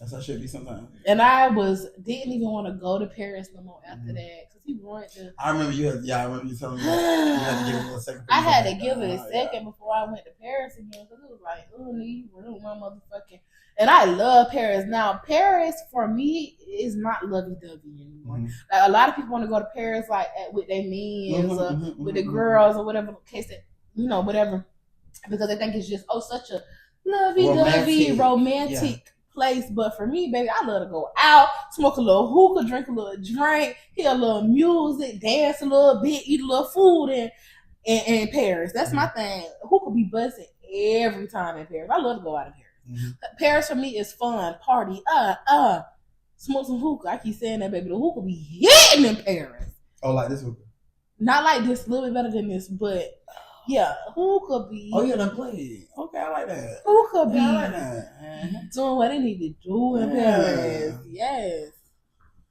That's how it should be sometimes. And I didn't even want to go to Paris no more after that. He wanted to. I remember you telling me you had to give it a second. I had to give it a second before I went to Paris again because it was like, you ruined my motherfucking. And I love Paris. Now, Paris for me is not lovey-dovey anymore. Mm-hmm. Like a lot of people want to go to Paris like with their men, with the girls or whatever case that whatever, because they think it's just such a lovey-dovey romantic place. But for me, baby, I love to go out, smoke a little hookah, drink a little drink, hear a little music, dance a little bit, eat a little food in Paris. That's my thing. Hookah be buzzing every time in Paris. I love to go out in Paris. Mm-hmm. Paris for me is fun, party, smoke some hookah. I keep saying that, baby. The hookah be hitting in Paris. Oh, like this hookah? Not like this, a little bit better than this, but yeah, hookah be. Oh, yeah, done played. Okay, I like that. Hookah be. I like that. Doing what they need to do in Paris. Yes.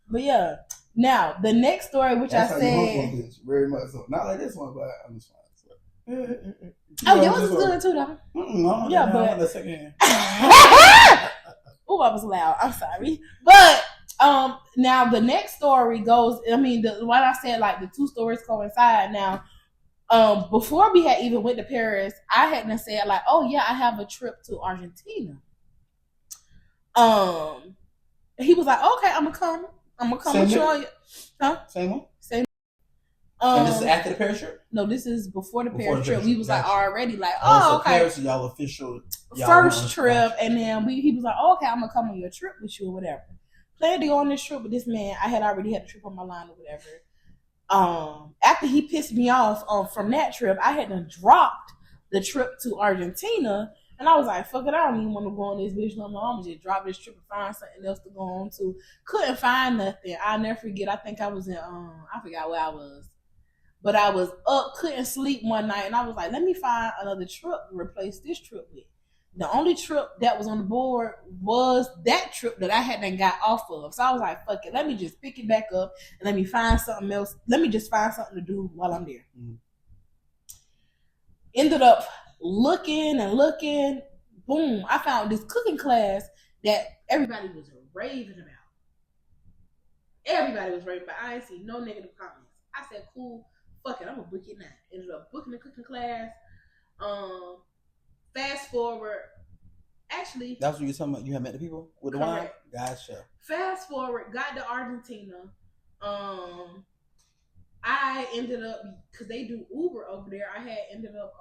But yeah. Now, the next story, which that's I said. Bitch, very much so. Not like this one, but I'm just fine. Yours is good too, though. Yeah, but. The second. Oh, I was loud. I'm sorry. But now the next story goes. I mean, what I said, like the two stories coincide. Now, before we had even went to Paris, I hadn't said like, oh yeah, I have a trip to Argentina. He was like, okay, I'm gonna come with you. Huh? Same one. Same. And this is after the Paris trip? No, this is before the Paris trip. We was like already like, okay. Paris is y'all official. First trip, and then he was like, okay, I'm gonna come on your trip with you or whatever. Planned to go on this trip with this man. I had already had a trip on my line or whatever. After he pissed me off from that trip, I had to dropped the trip to Argentina, and I was like, fuck it, I don't even want to go on this bitch no more. I'm gonna just drop this trip and find something else to go on to. Couldn't find nothing. I'll never forget. I think I was in I forgot where I was. But I was up, couldn't sleep one night, and I was like, let me find another trip to replace this trip with. The only trip that was on the board was that trip that I hadn't got off of. So I was like, fuck it, let me just pick it back up and let me find something else. Let me just find something to do while I'm there. Mm-hmm. Ended up looking and looking. Boom, I found this cooking class that everybody was raving about. Everybody was raving about. I ain't see no negative comments. I said, cool. Fuck it, I'm gonna book it now. Ended up booking the cooking class. Fast forward. Actually, that's what you're talking about. You have met the people with the wine. Gotcha. Fast forward, got to Argentina. I ended up because they do Uber over there. I had ended up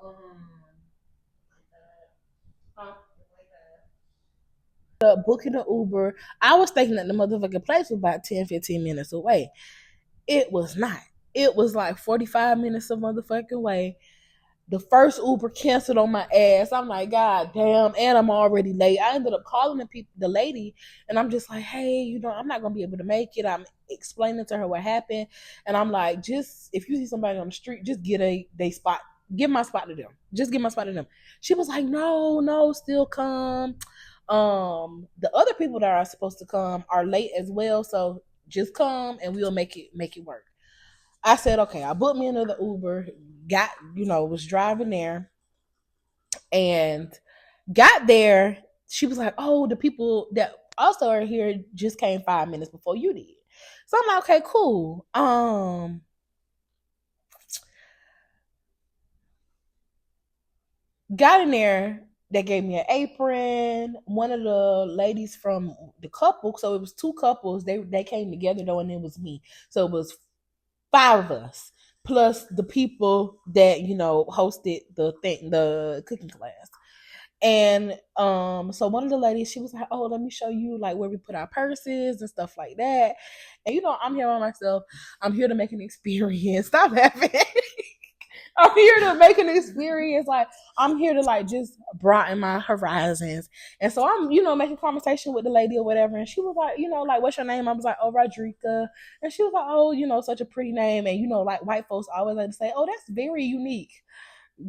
booking an Uber. I was thinking that the motherfucking place was about 10-15 minutes away. It was not. It was like 45 minutes of motherfucking way. The first Uber canceled on my ass. I'm like, God damn, and I'm already late. I ended up calling the lady, and I'm just like, hey, I'm not going to be able to make it. I'm explaining to her what happened, and I'm like, just, if you see somebody on the street, just get spot. Give my spot to them. Just give my spot to them. She was like, no, still come. The other people that are supposed to come are late as well, so just come, and we'll make it work. I said, okay, I booked me another Uber, was driving there and got there. She was like, oh, the people that also are here just came 5 minutes before you did. So I'm like, okay, cool. Got in there. They gave me an apron. One of the ladies from the couple, so it was two couples. They came together though, and it was me. So it was 5 of us plus the people that hosted the cooking class. And so one of the ladies, she was like, "Oh, let me show you like where we put our purses and stuff like that." And I'm here on myself. I'm here to make an experience. Stop laughing. I'm here to make an experience. Like, I'm here to like just broaden my horizons. And so I'm, making conversation with the lady or whatever. And she was like, like, what's your name? I was like, oh, Rodrika. And she was like, oh, such a pretty name. And, like white folks always like to say, oh, that's very unique.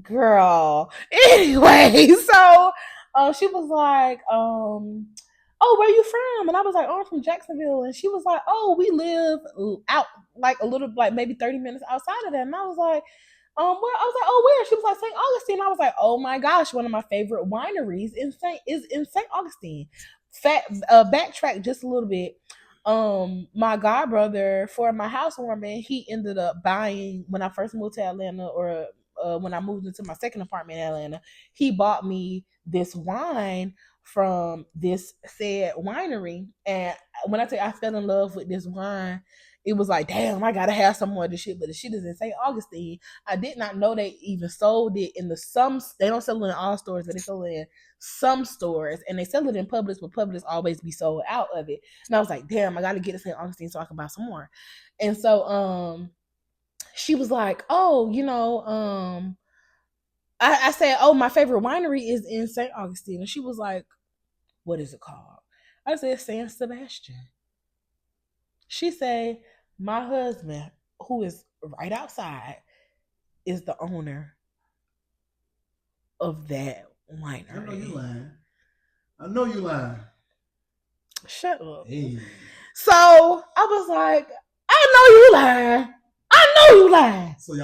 Girl. Anyway, so she was like, oh, where you from? And I was like, oh, I'm from Jacksonville. And she was like, oh, we live out like a little, like maybe 30 minutes outside of that. And I was like, where? I was like, oh, where? She was like, St. Augustine. I was like, oh my gosh, one of my favorite wineries is in St. Augustine. Backtrack just a little bit. My godbrother for my housewarming, he ended up buying when I first moved to Atlanta, or when I moved into my second apartment in Atlanta, he bought me this wine from this said winery. And when I tell you I fell in love with this wine, it was like, damn, I gotta have some more of this shit. But the shit is in St. Augustine. I did not know they even sold it in they don't sell it in all stores, but they sell it in some stores. And they sell it in Publix, but Publix always be sold out of it. And I was like, damn, I gotta get to St. Augustine so I can buy some more. And so she was like, oh, I said, oh, my favorite winery is in St. Augustine. And she was like, what is it called? I said, San Sebastian. She said, my husband, who is right outside, is the owner of that winery. I know you lying. Shut up. Hey. So I was like, I know you lying. So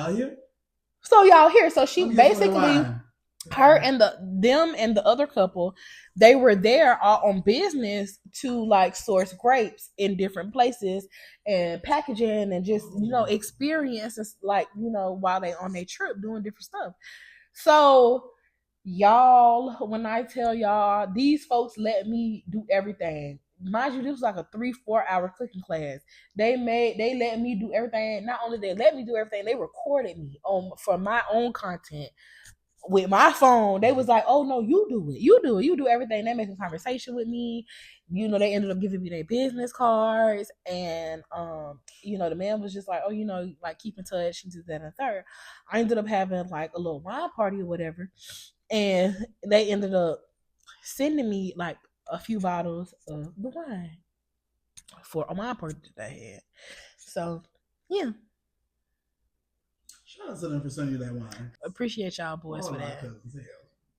y'all here? So she basically, her and them and the other couple, they were there all on business to like source grapes in different places and packaging and just experiences, like while they on their trip doing different stuff. So y'all, when I tell y'all, these folks let me do everything. Mind you, this was like a 3-4 hour cooking class. They let me do everything. Not only they let me do everything, they recorded me for my own content with my phone. They was like, oh no, you do everything. They making conversation with me. They ended up giving me their business cards. And the man was just like, oh, like keep in touch, and that and the third. I ended up having like a little wine party or whatever. And they ended up sending me like a few bottles of the wine for a wine party that I had. So yeah. Shout out to them for sending you that wine. Appreciate y'all boys for that. Cousins,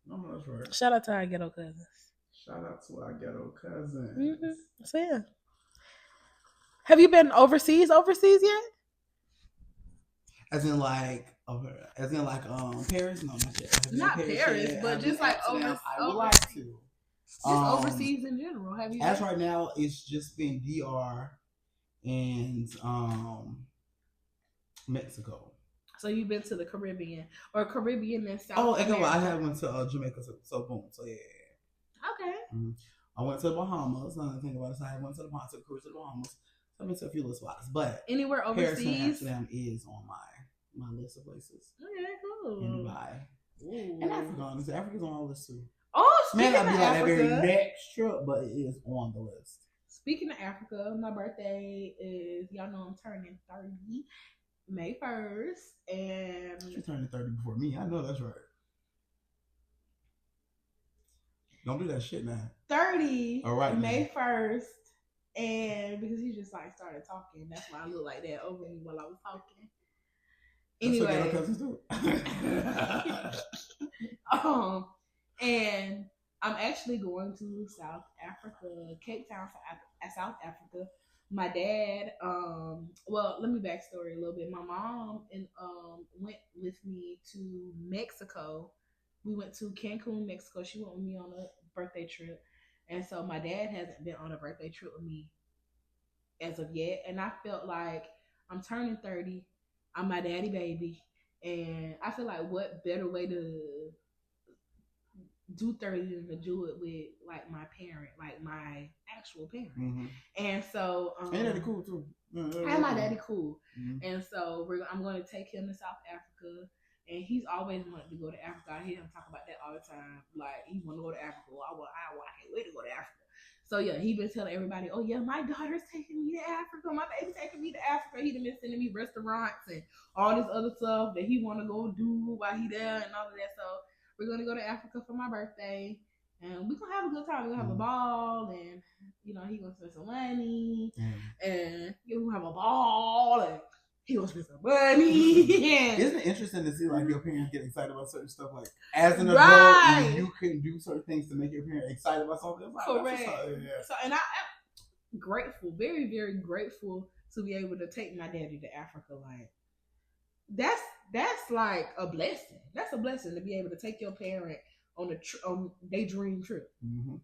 no, that's right. Shout out to our ghetto cousins. Shout out to our ghetto cousins. Mm-hmm. So yeah. Have you been overseas yet? As in like Paris? No, not yet. Not Paris, but just like overseas. I would like to. Just overseas in general. Have you? As right now, it's just been DR and Mexico. So you've been to the Caribbean or Caribbean and South America? I have went to Jamaica, so boom. So yeah. Okay. Mm-hmm. I went to the Bahamas. Now that I think about it, I went to the Bahamas, cruise to the Bahamas. So I've been to a few little spots, but anywhere overseas, Paris and Amsterdam is on my list of places. Okay, cool. In Dubai. Ooh. And Africa's on our list too. Oh, may not be like that very next trip, but it is on the list. Speaking of Africa, my birthday is, y'all know I'm turning 30 May 1st, and you're turning 30 before me. I know that's right. Don't do that shit now. 30 all right, May 1st, and because he just like started talking, that's why I look like that over me while I was talking. Anyway, and I'm actually going to South Africa, Cape Town, South Africa. My dad, well, let me backstory a little bit. My mom went with me to Mexico. We went to Cancun, Mexico. She went with me on a birthday trip. And so my dad hasn't been on a birthday trip with me as of yet. And I felt like I'm turning 30. I'm my daddy baby. And I feel like what better way to do 30 than to do it with like my parent, like my actual parent. Mm-hmm. And so and daddy cool too. And my daddy cool. Mm-hmm. And so I'm going to take him to South Africa. And he's always wanted to go to Africa. I hear him talk about that all the time. Like, he want to go to Africa. I can't wait to go to Africa. So, yeah, he been telling everybody, oh, yeah, my daughter's taking me to Africa. My baby's taking me to Africa. He been sending me restaurants and all this other stuff that he want to go do while he there and all of that. So, we're going to go to Africa for my birthday. And we're going to have a good time. We're going to have a ball. And, you know, he going to spend some money. And you're going to have a ball. And he going to spend some money. Isn't it interesting to see, like, your parents get excited about certain stuff? Like, as an adult, you can do certain things to make your parents excited about something. Like, correct. So, and I'm grateful, very, very grateful to be able to take my daddy to Africa. Like, that's like a blessing. That's a blessing to be able to take your parent on their dream trip. Mm-hmm.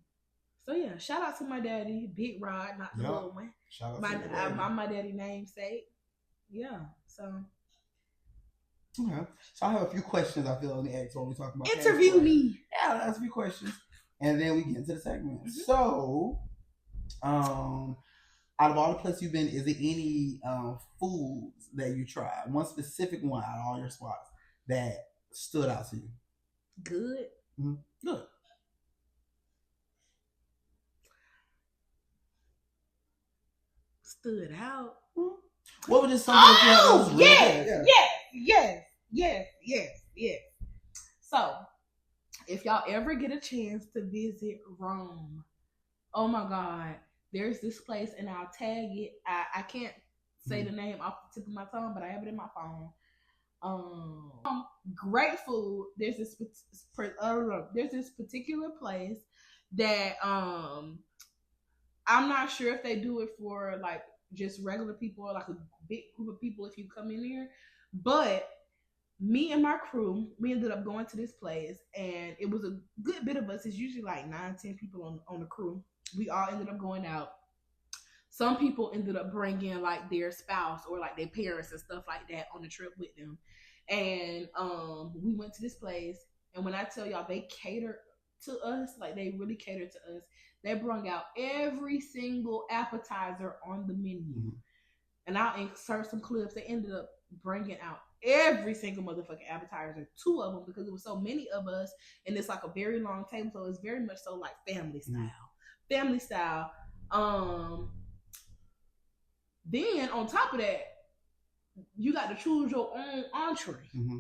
So yeah, shout out to my daddy, Big Rod, not the little one. Shout out to my daddy namesake. Yeah. So. Okay. So I have a few questions I feel on the ask when we talk about. Interview me. Yeah, that's a few questions, and then we get into the segment. Mm-hmm. So, out of all the places you've been, is there any foods that you tried? One specific one out of all your spots that stood out to you? Good. Mm-hmm. Good. Stood out. Mm-hmm. What was just something that you had? Yes. So, if y'all ever get a chance to visit Rome, oh my God, there's this place, and I'll tag it. I can't say the name off the tip of my tongue, but I have it in my phone. Great food. There's this particular place that I'm not sure if they do it for like just regular people or like a big group of people if you come in here, but me and my crew, we ended up going to this place, and it was a good bit of us. It's usually like 9-10 people on the crew. We all ended up going out. Some people ended up bringing like their spouse or like their parents and stuff like that on the trip with them. And we went to this place, and when I tell y'all they catered to us, like they really catered to us. They brought out every single appetizer on the menu. And I'll insert some clips. They ended up bringing out every single motherfucking appetizer, 2 of them, because it was so many of us, and it's like a very long table, so it's very much so like family style. Then on top of that, you got to choose your own entree. Mm-hmm.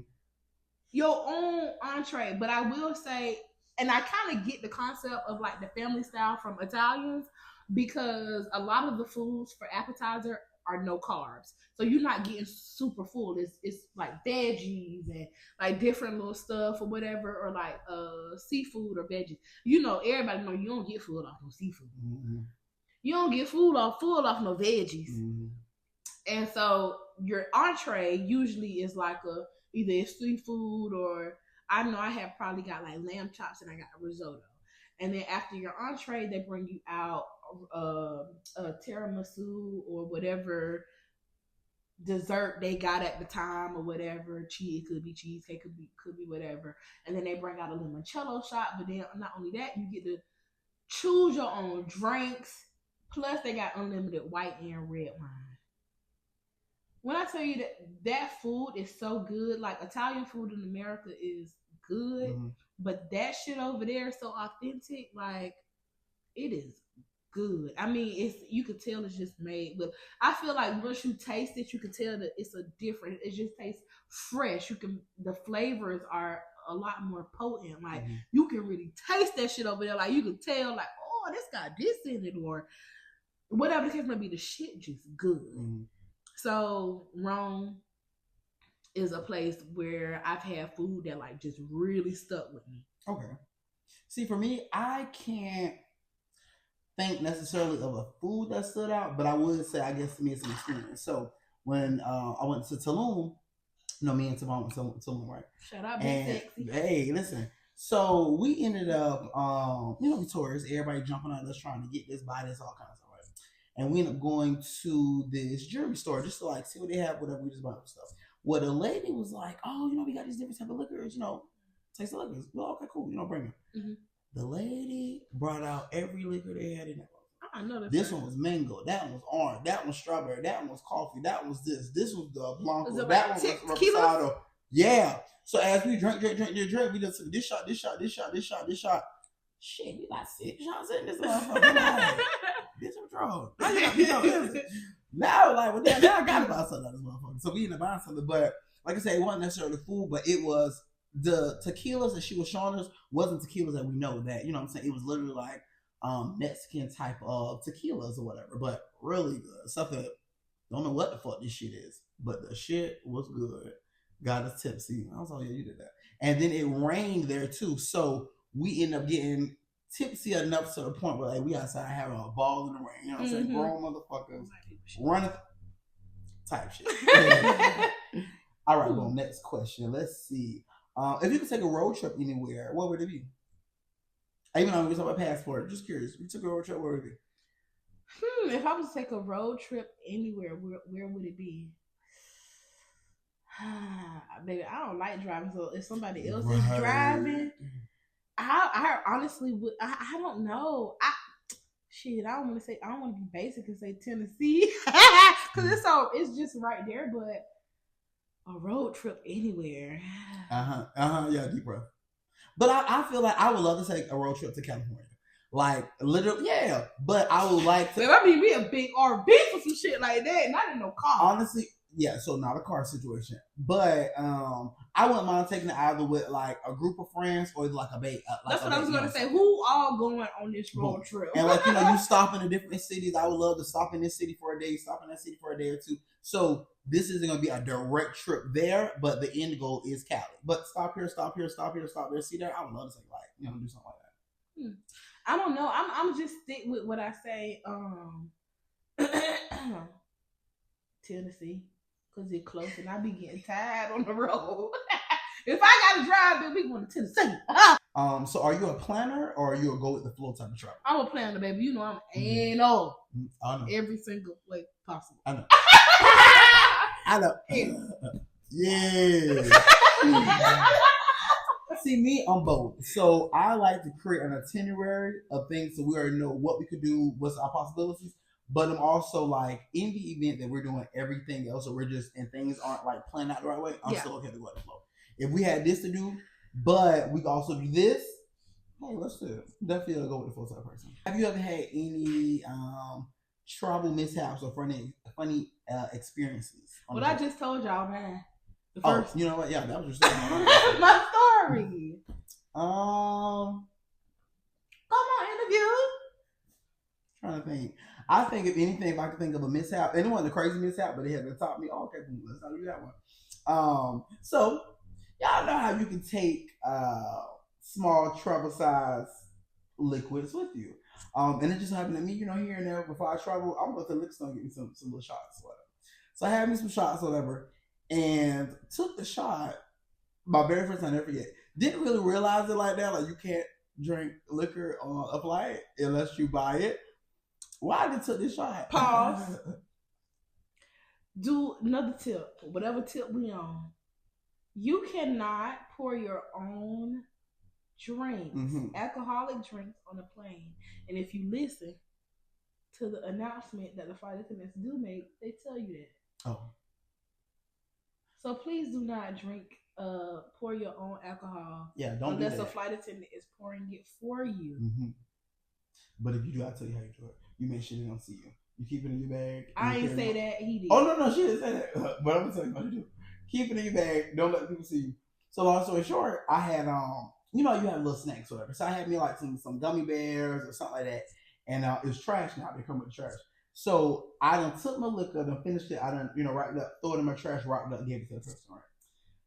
Your own entree. But I will say, and I kind of get the concept of like the family style from Italians, because a lot of the foods for appetizer are no carbs. So you're not getting super full. It's like veggies and like different little stuff or whatever, or like seafood or veggies. You know, everybody know you don't get full off no seafood. Mm-hmm. You don't get full off no veggies. Mm-hmm. And so your entree usually is like either a seafood, or I know I have probably got like lamb chops and I got a risotto. And then after your entree, they bring you out a tiramisu or whatever dessert they got at the time, or whatever. It could be cheesecake, could be whatever. And then they bring out a limoncello shot. But then not only that, you get to choose your own drinks. Plus, they got unlimited white and red wine. When I tell you that food is so good, like Italian food in America is good, mm-hmm. but that shit over there is so authentic. Like, it is good. I mean, you could tell it's just made, but I feel like once you taste it, you can tell that it's a different. It just tastes fresh. The flavors are a lot more potent. Like, mm-hmm. you can really taste that shit over there. Like, you can tell, like, oh, this got this in it, or whatever the case may be. The shit just good. Mm-hmm. So Rome is a place where I've had food that like just really stuck with me. Okay. See, for me, I can't think necessarily of a food that stood out, but I would say, I guess to me, it's an experience. So when I went to Tulum, me and Tavon went to Tulum, right? Shout out, Big Sexy. Hey, listen. So we ended up, we tourists, everybody jumping on us trying to get this, buy this, all kinds of stuff, right? And we ended up going to this jewelry store just to like see what they have, whatever. We just bought stuff. Well, the lady was like, "Oh, we got these different type of liquors, taste the liquors. Well, okay, cool. Bring them. Mm-hmm. The lady brought out every liquor they had in there. I know that. This one was mango. That one was orange. That one was strawberry. That one was coffee. That was this. This was the Blanco. That one was Reposado. Yeah. So as we drink, we just took this shot. Shit, we got 6 shots in this motherfucker. Bitch, I'm drunk. Now, like, well, now I got to buy something out of this motherfucker. So we ended up buying something. But like I said, it wasn't necessarily food, but it was the tequilas that she was showing us wasn't tequilas that we know that. You know what I'm saying? It was literally like Mexican type of tequilas or whatever, but really good stuff that don't know what the fuck this shit is, but the shit was good. Got us tipsy. I was like, yeah, you did that. And then it rained there too, so we end up getting tipsy enough to the point where like we outside having a ball in the rain. You know what I'm saying? Grown motherfuckers running type shit. All right, well, next question. Let's see. If you could take a road trip anywhere, what would it be? Even though we talk about passport, just curious. If you took a road trip, where would it be? If I was to take a road trip anywhere, where would it be? Baby, I don't like driving, so if somebody else is driving, I honestly would. I don't know. I don't want to be basic and say Tennessee because it's just right there. But a road trip anywhere. Yeah, deep breath. But I feel like I would love to take a road trip to California. Like, literally, yeah. But I would like to. We a big RV for some shit like that, not in no car. Honestly, yeah, so not a car situation. But I wouldn't mind taking it either with like a group of friends or like a bait. That's what I was going to say. Who all going on this road trip? And like, you stop in the different cities. I would love to stop in this city for a day, stop in that city for a day or two. So this isn't going to be a direct trip there, but the end goal is Cali. But stop here, stop here, stop here, stop there. See there? I would love to say like, do something like that. I don't know. I'm just stick with what I say. Tennessee. Because it's close and I be getting tired on the road. If I got to drive, then we going to Tennessee. So are you a planner or are you a go with the flow type of travel? I'm a planner, baby. You know I'm anal. I know. Every single way possible. I know. I know. Yeah. See, me, I'm both. So I like to create an itinerary of things so we already know what we could do, what's our possibilities. But I'm also like, in the event that we're doing everything else, or we're just, and things aren't like planned out the right way, I'm still okay to go with the flow. If we had this to do, but we can also do this, hey, let's do it. Definitely go with the flow type person. Have you ever had any travel mishaps or funny experiences? What I just told y'all, man. The first, you know what? Yeah, that was just my story. Come on, interview. Trying to think. I think if anything, if I could think of a mishap, and it wasn't a crazy mishap, but it had to top me. Oh, okay, let's not do that one. So y'all know how you can take small travel size liquids with you. And it just happened to me, here and there. Before I travel, I'm going to the liquor store and get me some little shots, whatever. So I had me some shots, whatever, and took the shot. My very first time, I never forget. Didn't really realize it like that. Like, you can't drink liquor on a flight unless you buy it. Why did took this shot? Pause. Do another tip. Whatever tip we on. You cannot pour your own drinks, alcoholic drinks on a plane. And if you listen to the announcement that the flight attendants do make, they tell you that. Oh. So please do not drink, pour your own alcohol. Yeah, don't unless do that. a flight attendant is pouring it for you. But if you do, I'll tell you how you do it. You make sure they don't see you. You keep it in your bag. I ain't say that. He did. Oh, no, she didn't say that. But I'm going to tell you what to do. Keep it in your bag. Don't let people see you. So long story short, I had, you have little snacks or whatever. So I had me like some gummy bears or something like that. And it was trash now. They come with the trash. So I done took my liquor, done finished it. I done, wrapped it up, throw it in my trash, wrapped it up, and gave it to the person. Right?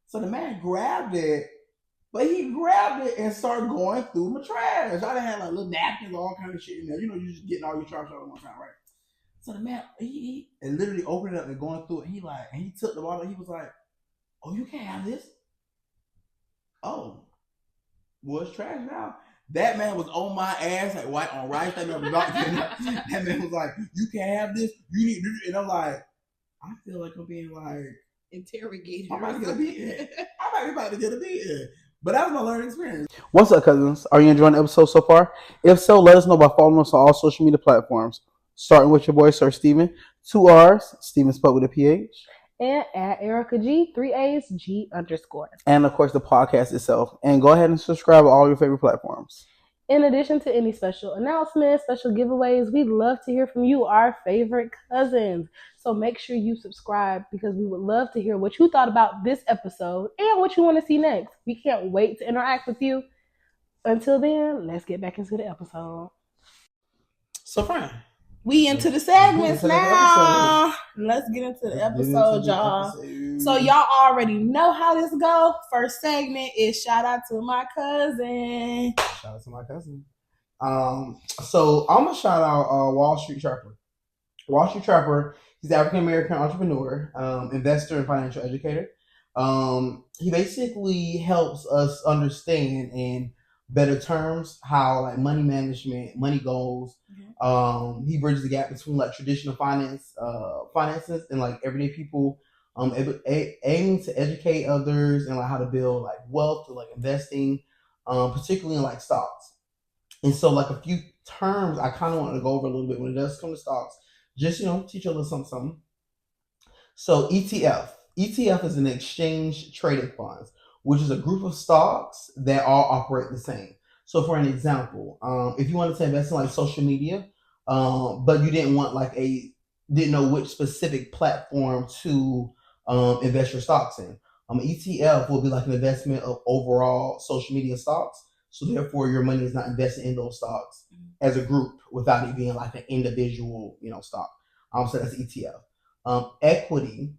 So the man grabbed it. But he grabbed it and started going through my trash. I done had like little napkins, all kind of shit in there. You just getting all your trash out at one time, right? So the man, he literally opened it up and going through it. And he took the bottle. He was like, "Oh, you can't have this." Oh, well, it's trash now. That man was on my ass like white on rice. That man was that man was like, "You can't have this. You need." And I'm like, I feel like I'm being like interrogated. I might be about to get a beating. But that was my learning experience. What's up, cousins? Are you enjoying the episode so far? If so, let us know by following us on all social media platforms. Starting with your boy, Sir Steven. 2 R's, Steven spelled with a PH. And at Erica G, 3 A's, G _. And of course, the podcast itself. And go ahead and subscribe to all your favorite platforms. In addition to any special announcements, special giveaways, we'd love to hear from you, our favorite cousins. So make sure you subscribe because we would love to hear what you thought about this episode and what you want to see next. We can't wait to interact with you. Until then, let's get back into the episode. So fine. We into the segments now. Let's get into the episode, y'all. So y'all already know how this go. First segment is shout out to my cousin. Shout out to my cousin. So I'm gonna shout out Wall Street Trapper. Wall Street Trapper. He's an African American entrepreneur, investor, and financial educator. He basically helps us understand in better terms how like money management, money goals. He bridges the gap between like traditional finances and like everyday people. Aiming to educate others and like how to build like wealth through like investing, particularly in like stocks. And so like a few terms I kind of wanted to go over a little bit when it does come to stocks. Just teach you a little something. So ETF is an exchange traded funds, which is a group of stocks that all operate the same. So for an example, if you wanted to invest in like social media, but you didn't know which specific platform to invest your stocks in, ETF will be like an investment of overall social media stocks. So therefore your money is not invested in those stocks as a group without it being like an individual, stock. So that's ETF. Equity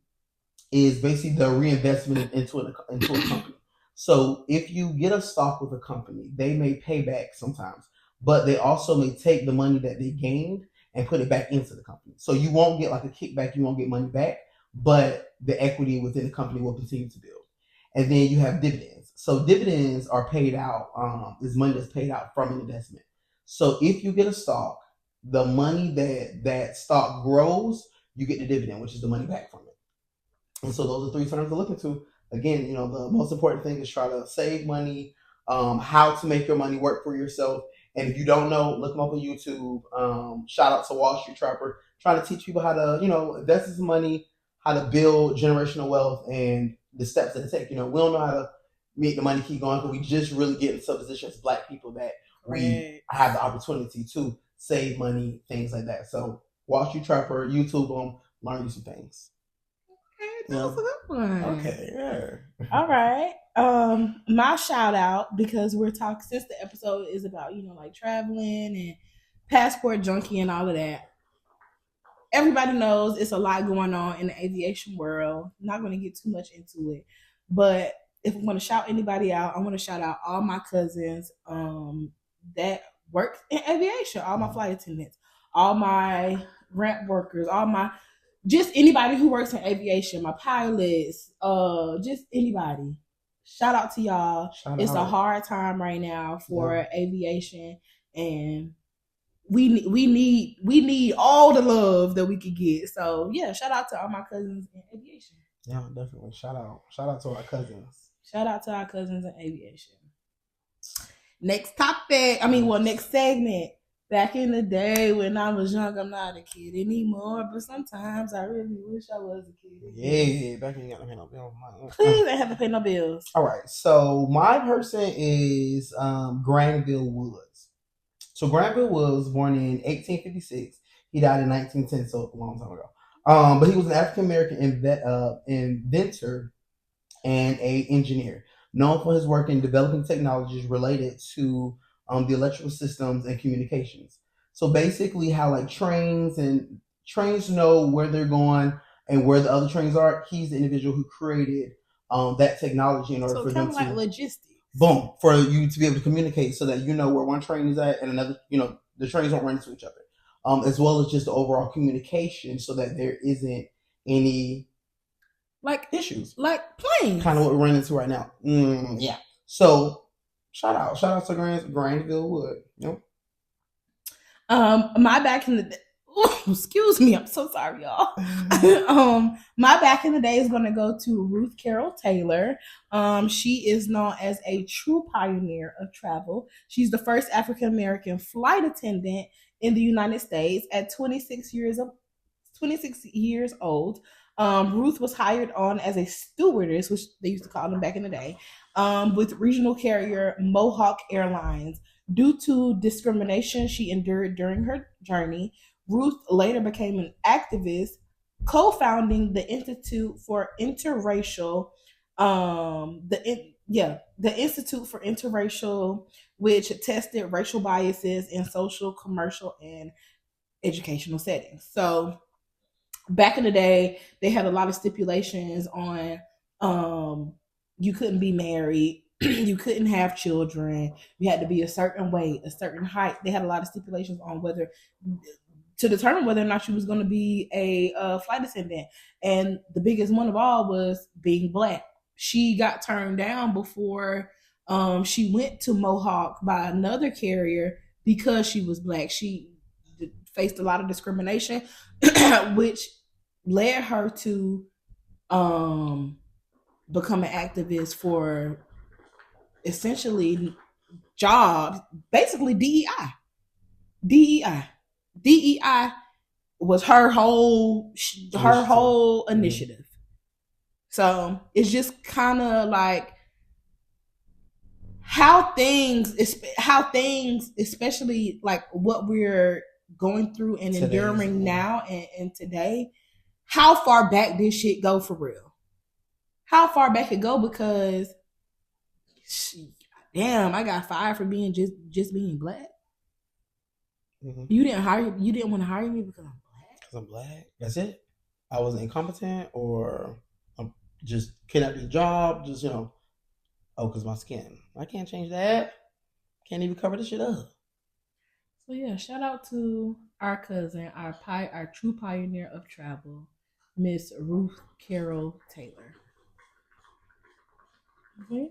is basically the reinvestment into a company. So if you get a stock with a company, they may pay back sometimes, but they also may take the money that they gained and put it back into the company. So you won't get like a kickback, you won't get money back, but the equity within the company will continue to build. And then you have dividends. So dividends are paid out, is money that's paid out from an investment. So if you get a stock, the money that stock grows, you get the dividend, which is the money back from it. And so those are 3 terms to look into. Again, the most important thing is try to save money, how to make your money work for yourself. And if you don't know, look them up on YouTube. Shout out to Wall Street Trapper, trying to teach people how to, invest this money, how to build generational wealth and the steps that it takes. We don't know how to make the money keep going, but we just really get in some position as Black people that we have the opportunity to save money, things like that. So Wall Street Trapper, YouTube them, learn you some things. That was a good one. Okay, yeah. All right. My shout out, because we're talking, since the episode is about, like traveling and passport junkie and all of that. Everybody knows it's a lot going on in the aviation world. I'm not going to get too much into it, but if I want to shout anybody out, I want to shout out all my cousins that work in aviation, all my flight attendants, all my ramp workers, just anybody who works in aviation, my pilots, just anybody. Shout out to y'all. It's a hard time right now for aviation, and we need all the love that we could get. So yeah, shout out to all my cousins in aviation. Yeah, definitely. Shout out to our cousins. Shout out to our cousins in aviation. Next segment. Back in the day when I was young, I'm not a kid anymore, but sometimes I really wish I was a kid. Yeah, back when you got to pay no bills. Please, I have to pay no bills. All right, so my person is Granville Woods. So Granville was born in 1856. He died in 1910, so a long time ago. But he was an African American inventor and an engineer, known for his work in developing technologies related to the electrical systems and communications. So basically how like trains know where they're going and where the other trains are. He's the individual who created that technology in order for them to like logistics. Boom, for you to be able to communicate so that where one train is at and another, the trains don't run into each other. As well as just the overall communication so that there isn't any like issues. Like planes. Kind of what we're running into right now. Yeah. So Shout out to Granville Wood. Yep. My back in the day. Excuse me, I'm so sorry, y'all. My back in the day is going to go to Ruth Carol Taylor. She is known as a true pioneer of travel. She's the first African American flight attendant in the United States at 26 years old. Ruth was hired on as a stewardess, which they used to call them back in the day, with regional carrier Mohawk Airlines. Due to discrimination she endured during her journey, Ruth later became an activist, co-founding the Institute for Interracial, the Institute for Interracial, which tested racial biases in social, commercial, and educational settings. So back in the day, they had a lot of stipulations on you couldn't be married, you couldn't have children, you had to be a certain weight, a certain height. They had a lot of stipulations on whether to determine whether or not she was going to be a flight attendant. And the biggest one of all was being Black. She got turned down before she went to Mohawk by another carrier because she was Black. She faced a lot of discrimination, which led her to become an activist for essentially jobs, basically DEI. DEI was her whole initiative. So it's just kind of like how things, especially like what we're going through and enduring now and today, how far back this shit go for real? How far back it go? Because damn, I got fired for being just being Black. Mm-hmm. You didn't want to hire me because I'm Black? Because I'm Black. That's it. I wasn't incompetent or I'm just couldn't do the job. Just, because my skin. I can't change that. Can't even cover this shit up. So yeah, shout out to our cousin, our true pioneer of travel, Miss Ruth Carol Taylor. Yeah.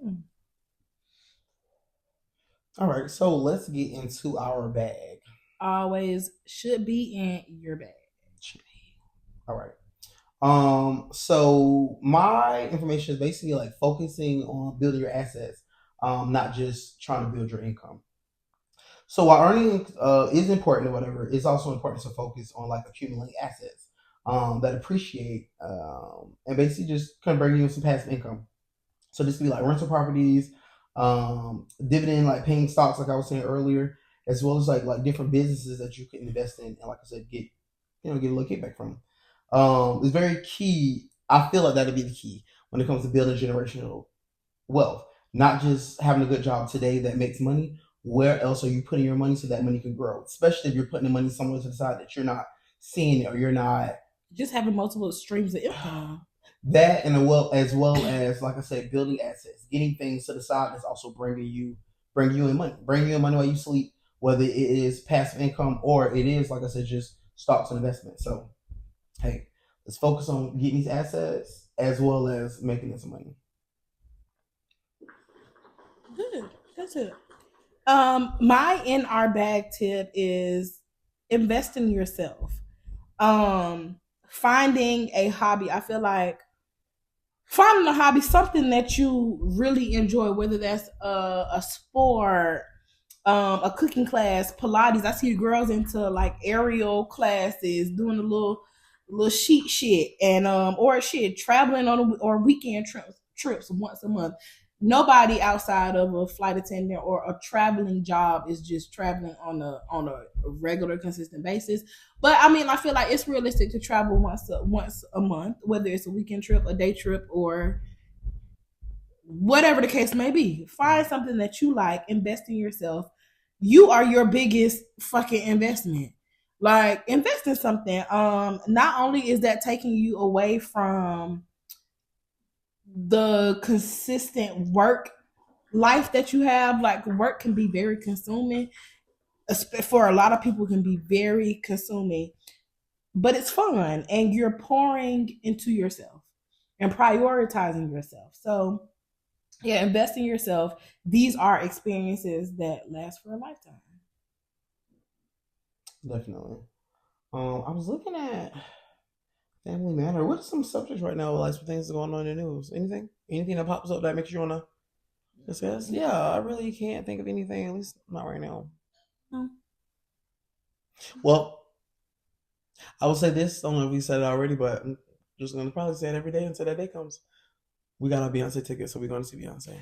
All right, so let's get into our bag. Always should be in your bag. All right. So my information is basically like focusing on building your assets, not just trying to build your income. So while earning is important or whatever, it's also important to focus on like accumulating assets that appreciate and basically just kind of bring you some passive income. So this could be like rental properties, dividend, like paying stocks, like I was saying earlier, as well as like different businesses that you can invest in, and like I said, get a little kickback from. It's very key. I feel like that'd be the key when it comes to building generational wealth. Not just having a good job today that makes money. Where else are you putting your money so that money can grow? Especially if you're putting the money somewhere to the side that you're not seeing it or you're not just having multiple streams of income. That and as well as like I said, building assets, getting things to the side that's also bringing you in money, while you sleep. Whether it is passive income or it is, like I said, just stocks and investments. So, hey, let's focus on getting these assets as well as making some money. Good. That's it. My in our bag tip is invest in yourself. Finding a hobby. I feel like finding a hobby, something that you really enjoy, whether that's a sport, a cooking class, Pilates. I see girls into like aerial classes, doing a little sheet shit, and or shit traveling or weekend trips once a month. Nobody outside of a flight attendant or a traveling job is just traveling on a regular, consistent basis. But I mean, I feel like it's realistic to travel once a month, whether it's a weekend trip, a day trip, or whatever the case may be. Find something that you like, invest in yourself. You are your biggest fucking investment. Like, invest in something. Not only is that taking you away from the consistent work life that you have, like work can be very consuming. For a lot of people, can be very consuming, but it's fun and you're pouring into yourself and prioritizing yourself. So yeah, invest in yourself. These are experiences that last for a lifetime. Definitely. I was looking at Family Matter. What are some subjects right now? Like some things going on in the news? Anything that pops up that makes you wanna discuss? Yeah, I really can't think of anything. At least not right now. No. Well, I will say this. I don't know if we said it already, but I'm just gonna probably say it every day until that day comes. We got our Beyonce tickets, so we're going to see Beyonce. Period!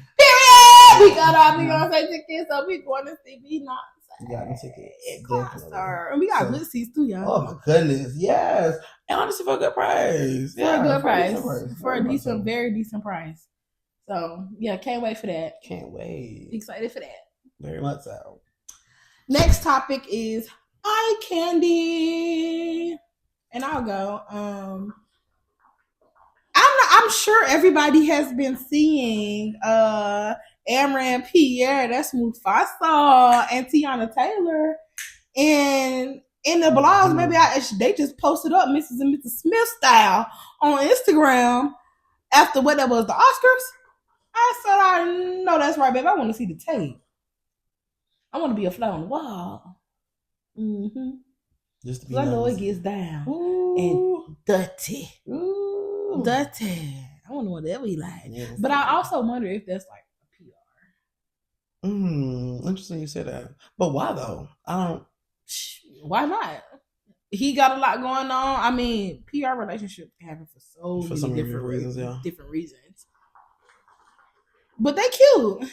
We got our Beyonce tickets, so we're going to see Beyonce. We got the tickets. Concert. And we got good seats too, y'all. Oh my goodness, yes. And honestly, for a good price. For a good price. For a decent, very decent price. So, yeah, can't wait for that. Can't wait. Excited for that. Very much so. Next topic is eye candy. And I'll go. I'm sure everybody has been seeing Amran Pierre, that's Mufasa, and Tiana Taylor. And in the blogs, maybe they just posted up Mrs. and Mr. Smith style on Instagram after what that was, the Oscars. I said, I know that's right, baby. I want to see the tape. I want to be a fly on the wall. Mm-hmm. Just to be I know it gets down. Ooh. And dirty. Ooh. Dirty. I don't know what that be like. Yeah, but I also wonder if that's like a PR. Interesting you said that. But why though? Why not? He got a lot going on. I mean, PR relationships happen for many different reasons. Yeah. Different reasons. But they cute.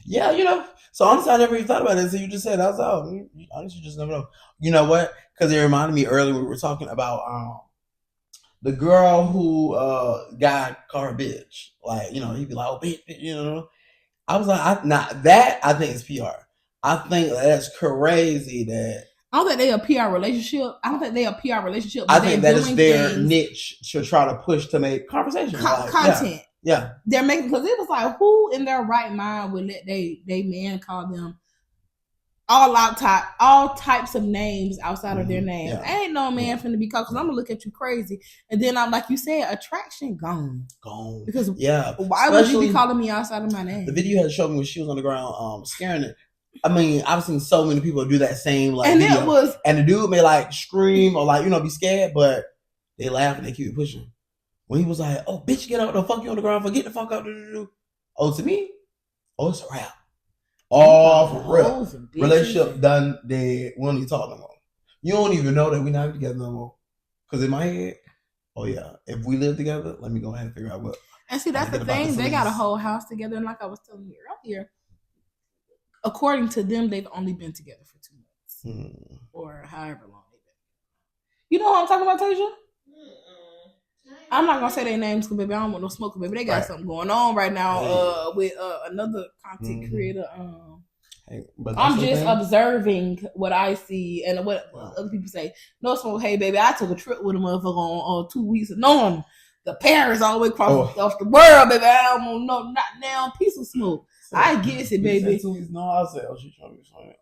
Yeah, So honestly, I never even thought about it. So you just said, I was honestly, you just never know. You know what? Because it reminded me earlier we were talking about the girl who guy called her bitch. Like, he'd be like, oh, bitch, I was like, I think it's PR. I think that's crazy that. I don't think they a PR relationship. I think that is their niche to try to push to make conversation. Content. Yeah. They're making, because it was like, who in their right mind would let they man call them all types of names outside of their name? Yeah. Ain't no man finna be called, because I'm gonna look at you crazy. And then I'm like you said, attraction gone. Because why would you be calling me outside of my name? The video had showed me when she was on the ground scaring it. I mean, I've seen so many people do that same video. And the dude may scream or be scared, but they laugh and they keep pushing. When he was like, oh, bitch, get out the fuck you on the ground, get the fuck out. Oh, to me, it's a wrap. Oh, for real. Relationship done, dead. We don't even talk no more. You don't even know that we're not together no more. Because in my head, oh yeah, if we live together, let me go ahead and figure out what. And see, that's the thing. They got a whole house together. And like I was telling you earlier, according to them, they've only been together for 2 months. Or however long they've been. You know what I'm talking about, Tasia? I'm not gonna say their names, because baby, I don't want no smoke, baby. They got something going on right now with another content creator. I'm just observing what I see and what other people say. No smoke, hey baby, I took a trip with a motherfucker on 2 weeks of knowing the Paris all the way across the world, baby. I don't want no not now piece of smoke. So, I get it, baby. 2 weeks, no, I said, she trying to be funny.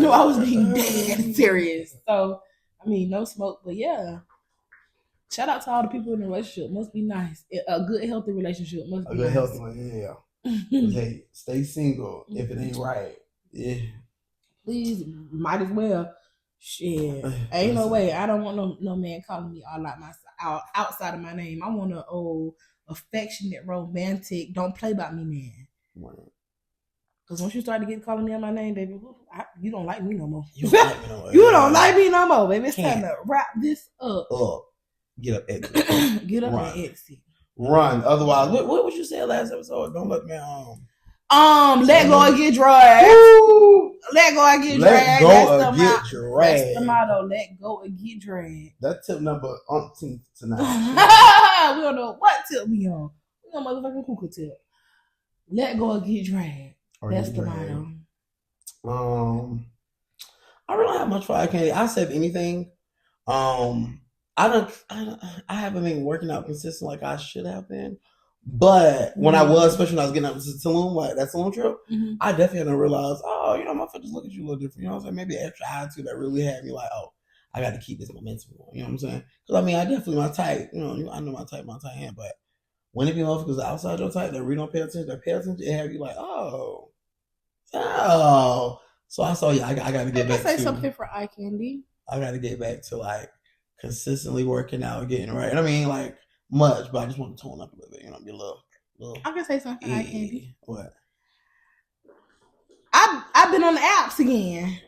I was being dead serious. So I mean, no smoke, but yeah. Shout out to all the people in the relationship. Must be nice. A good, healthy relationship must be nice. A good, healthy one, yeah. Hey, stay single if it ain't right. Yeah. Please, might as well. Shit. Ain't no way. I don't want no man calling me outside of my name. I want a affectionate, romantic, don't play about me man. Because once you start to get calling me on my name, baby, you don't like me no more. You don't like me no more, baby. It's time to wrap this up. Get up, exit. Get up and exit. Run. Otherwise, what would you say last episode? Don't let me let go and get dragged. Let go and get dragged. That's the motto. Let go and get dragged. That's tip number umpteen tonight. We don't know what tip we on. We on motherfucking cuckoo tip. Let go and get dragged. That's the motto. I really don't have much for eye candy. I said anything. I haven't been working out consistent like I should have been. But when I was, especially when I was getting out to the saloon, that saloon trip, I definitely had to realize, my foot just look at you a little different. You know what I'm saying? Maybe extra attitude that really had me like, I got to keep this momentum going. You know what I'm saying? Because I mean, I definitely my type. I know my type hand. But when it be motherfuckers outside your type that really don't pay attention, it have you like, oh. So I saw I got to get back to. Say something for eye candy. I got to get back to consistently working out, getting right. I mean, like much, but I just want to tone up a little bit. You know, be a little. I can say something. I can't be. What? I've been on the apps again.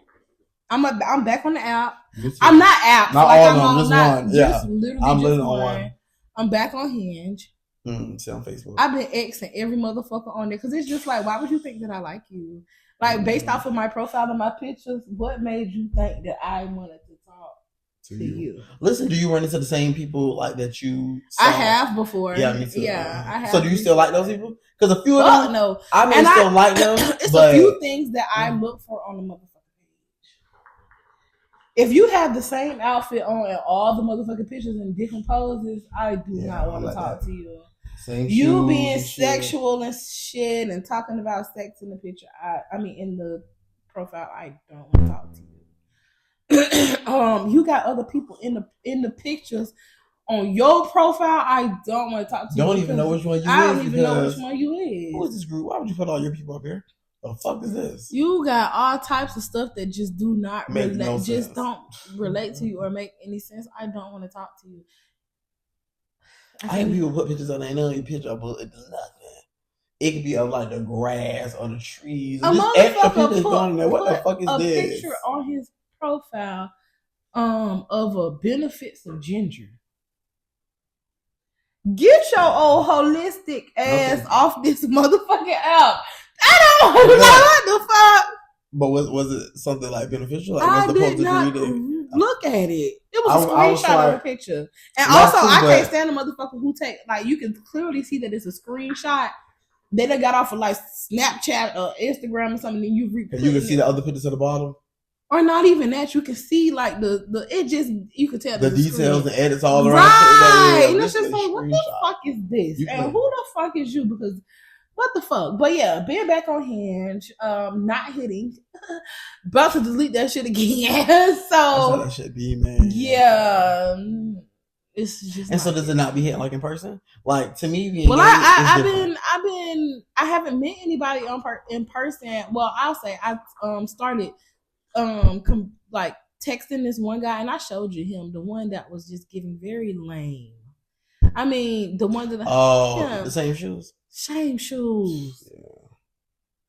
I'm back on the app. I'm not apps. Not like all I'm of them, just one. Yeah, just literally I'm just on one. I'm back on Hinge. See on Facebook. I've been Xing every motherfucker on there because it's just like, why would you think that I like you? Like based off of my profile and my pictures, what made you think that I wanted to talk to you? Listen, do you run into the same people like that you saw? I have before. Yeah, me too. Yeah, I have. So do you still like those people? Because a few of them, no. I may still like them. It's a few things that I look for on the motherfucking page. If you have the same outfit on and all the motherfucking pictures in different poses, I do not want to talk to you. Same you being sexual and shit and talking about sex in the picture, I mean in the profile, I don't want to talk to you. You got other people in the pictures on your profile. I don't want to talk to you. Don't even know which one you is. I don't even know which one you is. Who is this group? Why would you put all your people up here? The fuck is this? You got all types of stuff that just do not make relate, no just sense. don't relate to you or make any sense. I don't want to talk to you. I hate people put pictures on there. Ain't no picture of it does nothing. It could be of like the grass or the trees. A just extra pictures put, going in there. What the fuck is a this? A picture on his profile of a benefits of ginger. Get your old holistic ass off this motherfucking app. I don't know what the fuck. But was it something like beneficial? Like, what's the I did not look at it. It was a screenshot of a picture. And also, I can't stand the motherfucker who take, like, you can clearly see that it's a screenshot. They done got off of, like, Snapchat or Instagram or something, and you can see the other pictures at the bottom? Or not even that. You can see, like, you can tell the details and edits all around. Right. And it's just like, what the fuck is this? And who the fuck is you? Because what the fuck? But yeah, being back on Hinge, not hitting, about to delete that shit again. So that's how that should be, man. Yeah, it's just. And so does it not be hitting like in person? Like to me, being I haven't met anybody in person. Well, I'll say I started like texting this one guy, and I showed you him, the one that was just giving very lame. I mean, the one that the same shoes. Same shoes.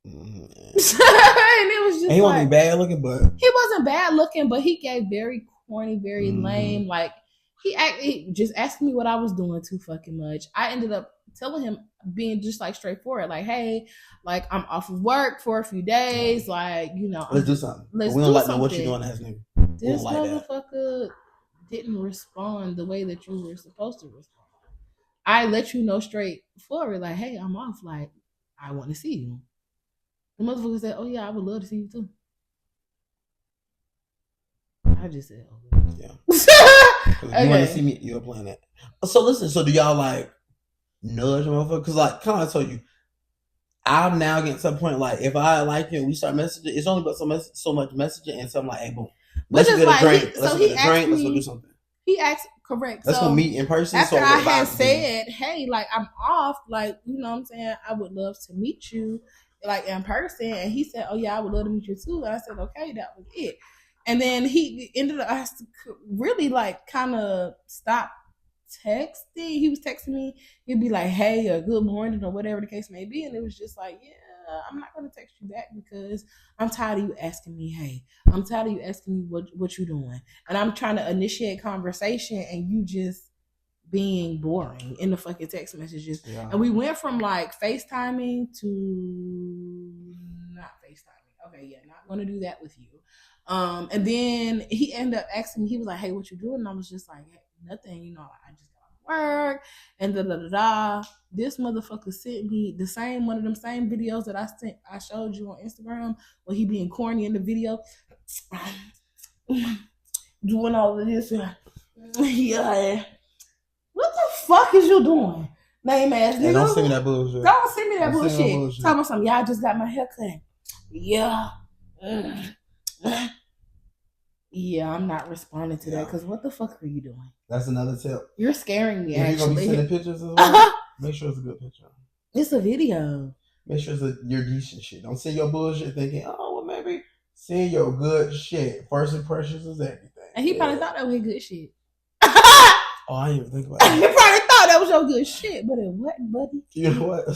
Yeah. Mm-hmm. And it was just and he wasn't bad looking, but he wasn't bad looking, but he gave very corny, very lame. Like he just asked me what I was doing too fucking much. I ended up telling him, being just like straightforward, like, hey, like I'm off of work for a few days, like, you know, let's do something. We don't know what you're doing as nigga. This motherfucker didn't respond the way that you were supposed to respond. I let you know straight forward, like, hey, I'm off. Like, I want to see you. The motherfucker said, oh, yeah, I would love to see you, too. I just said, okay. Yeah. Okay. You want to see me, you're playing that. So, listen, so do y'all, like, nudge a motherfucker? Because, like, kind of I told you, I'm now getting to the point, like, if I like you and we start messaging, it's only but so much messaging, and so I'm like, hey, boom. Let's get a drink. Let's go do something. He asked, correct. Let's go meet in person. After I had said, hey, like, I'm off, like, you know what I'm saying? I would love to meet you, like, in person. And he said, oh, yeah, I would love to meet you, too. And I said, okay, that was it. And then he ended up really, like, kind of stopped texting. He was texting me. He'd be like, hey, or good morning, or whatever the case may be. And it was just like, yeah, I'm not going to text you back because I'm tired of you asking me, hey. I'm tired of you asking me what you doing. And I'm trying to initiate conversation and you just being boring in the fucking text messages. Yeah. And we went from like FaceTiming to not FaceTiming. Okay, yeah, not going to do that with you. And then he ended up asking me, he was like, hey, what you doing? And I was just like, hey, nothing, you know, I just got off work and da-da-da-da. This motherfucker sent me one of them same videos that I showed you on Instagram where he being corny in the video. Doing all of this. Yeah. What the fuck is you doing? Lame ass nigga. Don't send me that bullshit. Don't send me that bullshit. Talking about something. Y'all just got my hair cut. Yeah. Yeah, I'm not responding to that because what the fuck are you doing? That's another tip. You're scaring me, if you're going to be sending pictures as well, make sure it's a good picture. It's a video. Make sure it's your decent shit. Don't send your bullshit thinking, oh, well, maybe send your good shit. First impressions is everything. And he probably thought that was good shit. Oh, I didn't even think about that. You probably thought that was your good shit, but it wasn't, buddy. You know what?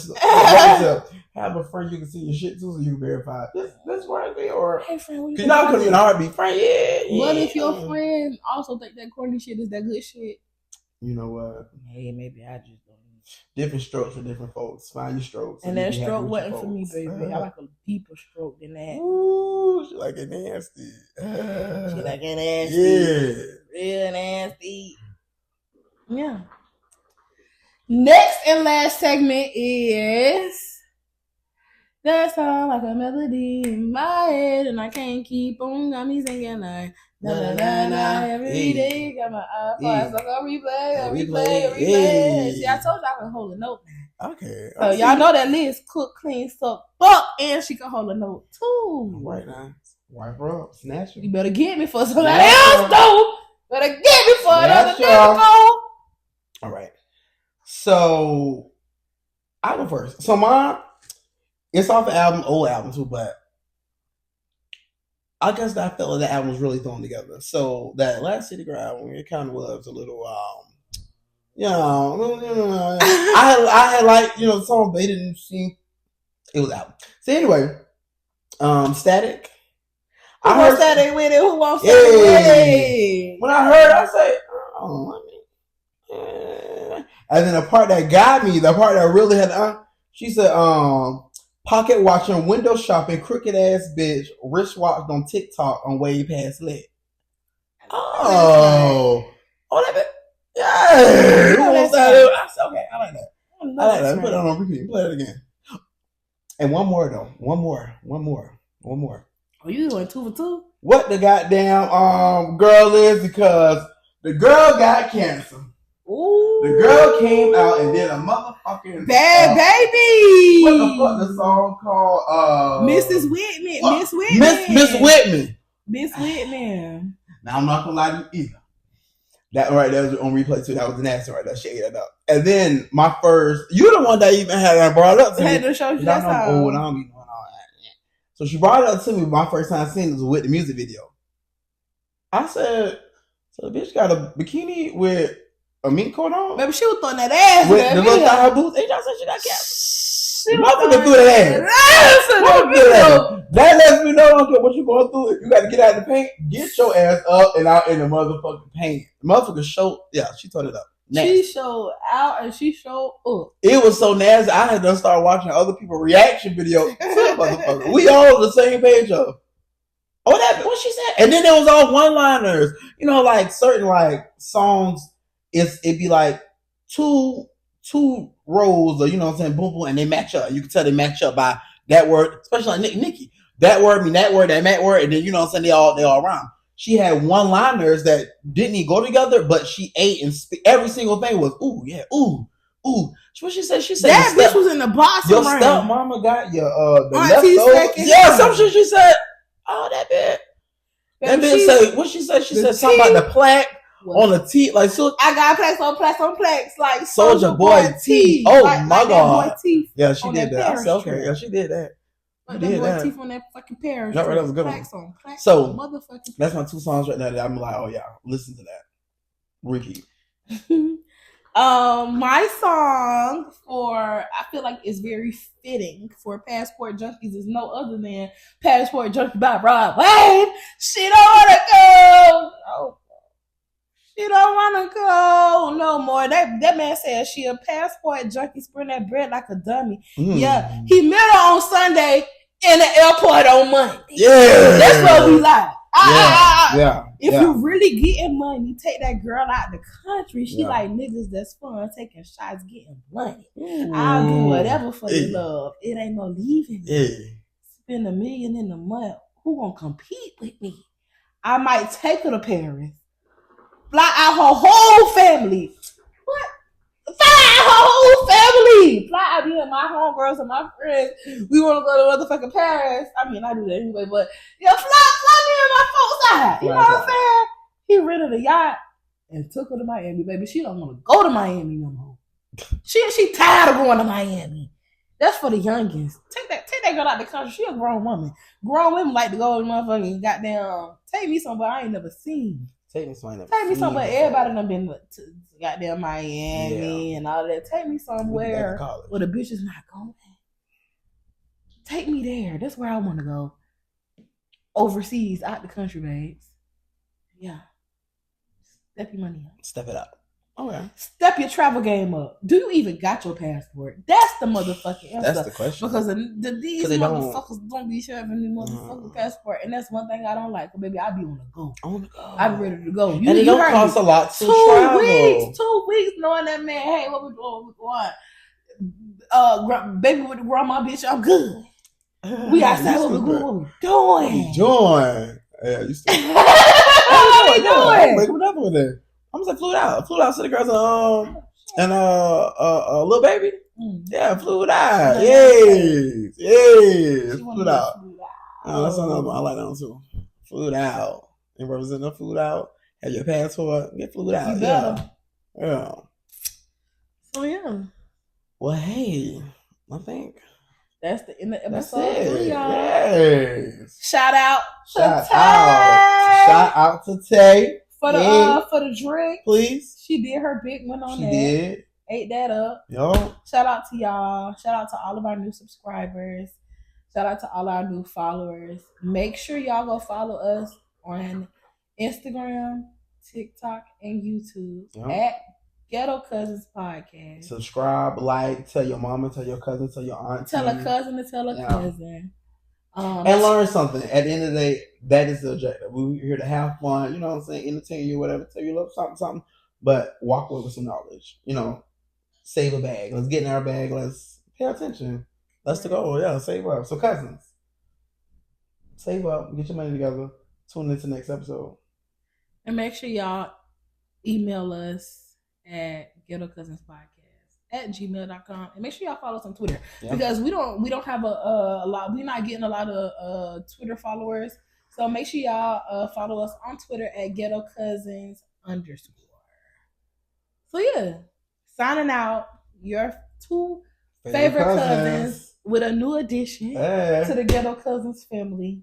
Have a friend you can see your shit too, so you can verify this worthy or. Hey, friend, you're not coming in a heartbeat, friend. Yeah. What if your friend also think that corny shit is that good shit? You know what? Hey, maybe I just don't. Different strokes for different folks. Find your strokes. And that stroke wasn't for me, baby. I like a deeper stroke than that. Ooh, she like it nasty. She like it nasty. Yeah. Real nasty. Yeah. Next and last segment is that sound like a melody in my head, and I can't keep on. Got me singing like na na na na every day. Got my iPod stuck on replay. See, I told you I can hold a note now. Okay. So y'all know that Liz cook, clean, suck, fuck, and she can hold a note too. Right now, wipe her up, snatch her. You better get me for somebody else though. Better get me for another nigga. All right. So I go first. So mine, it's off the album, old album too, but I guess that I felt like the album was really thrown together. So that last City Girl album, it kind of was a little, I had like, the song, but it didn't seem, it was out. So anyway, Static. I heard Static with it. Who wants Static with it? When I heard, I said, and then the part that got me, the part that really had, she said, pocket watching, window shopping, crooked ass bitch, wristwatch on TikTok on way past lit. Oh, that bit. Yeah. I said, okay, I like that. I like that. Put it on repeat. Play it again. And one more though. One more. Oh, you doing 2 for 2? What the goddamn girl is, because the girl got cancer. Ooh. The girl came out and did a motherfucking Bad Baby. What the fuck the song called? Mrs. Whitman. Miss Whitman. Miss Whitman. Now I'm not gonna lie to you either. That right, that was on replay too. That was nasty right there. Shake it up. And then my first, you the one that even had brought it up to me. I had to show you that song. I'm old. I don't be doing all that. So she brought it up to me. My first time seeing it was with the music video. I said, so the bitch got a bikini with a mink coat on? Maybe she was throwing that ass. With the little thigh boots. Ain't y'all said she got cancer? Motherfucker threw that ass. That lets me know, I don't care what you going through. If you got to get out of the paint, get your ass up and out in the motherfucking paint. The motherfucker showed, she turned it up. Nasty. She showed out and she showed up. It was so nasty. I had to start watching other people's reaction videos. Motherfucker. We all on the same page of. Oh, that what she said. And then there was all one-liners. Like certain like songs, it'd be like two rows or boom boom, and they match up. You can tell they match up by that word, especially like Nicki. That word mean that word, that word, and then they all rhyme. She had one-liners that didn't even go together, but she ate and every single thing was ooh yeah, ooh. What she said? She said that bitch was in the box. Your stepmama got your the leftovers. Yeah, some shit she said. Oh, that bitch. That bitch said what she said. She said something about the plaque. What? On the T, like so. I got plaques on plaques, like Soulja Boy T. Oh my God! Boy T yeah, she did that. I said, okay, yeah, she did that. Like the boy T from that fucking Paris. That was a good plaques one. So motherfucking. That's my 2 songs right now. That I'm like, oh yeah, listen to that. Ricky. My song I feel like is very fitting for Passport Junkies is no other than Passport Junkie by Rod Wave. She don't wanna go. Oh. She don't want to go no more. That man said she a passport junkie, sprint that bread like a dummy. Yeah, he met her on Sunday in the airport on Monday. Yeah, that's what we like. If you really getting money, take that girl out the country. She like niggas that's fun, taking shots, getting money. I'll do whatever for your love. It ain't no leaving. Spend $1 million in a month. Who gonna compete with me? I might take her to Paris. Fly out her whole family. What? Fly out her whole family. Fly out me and my homegirls and my friends. We want to go to motherfucking Paris. I mean, I do that anyway, but fly me and my folks out. You know what I'm saying? He rented a yacht and took her to Miami, baby. She don't want to go to Miami no more. She tired of going to Miami. That's for the youngins. Take that girl out the country. She a grown woman. Grown women like to go to motherfucking goddamn. Take me somewhere I ain't never seen. Take me somewhere. Take me somewhere. Everybody done been to goddamn Miami and all that. Take me somewhere where the bitch is not going. Take me there. That's where I want to go. Overseas, out the country, babes. Yeah. Step your money up. Step it up. Okay. Step your travel game up. Do you even got your passport? That's the motherfucking answer. That's the question. Because these motherfuckers don't be having the motherfucking passport. And that's one thing I don't like. Baby, I be on the go. I be ready to go. And it don't cost a lot to travel. 2 weeks knowing that man, hey, what we doing? Baby with the grandma, bitch, I'm good. We outside, what we doing? Yeah, you still. What we doing? What up with it? I'm just like flew out to the girls and little baby. Yeah, flew out. Yes, flew out. That's another one. I like that one too. Flew out and represent the flew out. Have your passport. Get flew out. Yeah. So yeah. Well, hey, I think that's the end of episode 3, y'all. Yes. Shout out to Tay. For the drink. Please. She did her big one on that. She did. Ate that up. Yo. Shout out to y'all. Shout out to all of our new subscribers. Shout out to all our new followers. Make sure y'all go follow us on Instagram, TikTok, and YouTube at Ghettocousinspodcast. Subscribe, like, tell your mama, tell your cousin, tell your aunt. Tell a cousin to tell a cousin. And learn something. At the end of the day, that is the objective. We're here to have fun, you know what I'm saying, entertain you, whatever, tell you a little something, but walk away with some knowledge. Save a bag. Let's get in our bag. Let's pay attention. That's the goal. Yeah, save up. So cousins, save up, get your money together. Tune into the next episode. And make sure y'all email us at Ghettocousinspodcast@gmail.com, and make sure y'all follow us on Twitter because we don't have a lot. We're not getting a lot of Twitter followers, so make sure y'all follow us on Twitter at Ghettocousins_. So yeah, signing out. Your 2 favorite cousins with a new addition to the Ghetto Cousins family.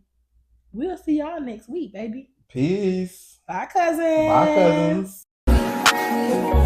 We'll see y'all next week, baby. Peace. Bye, cousins. Bye, cousins.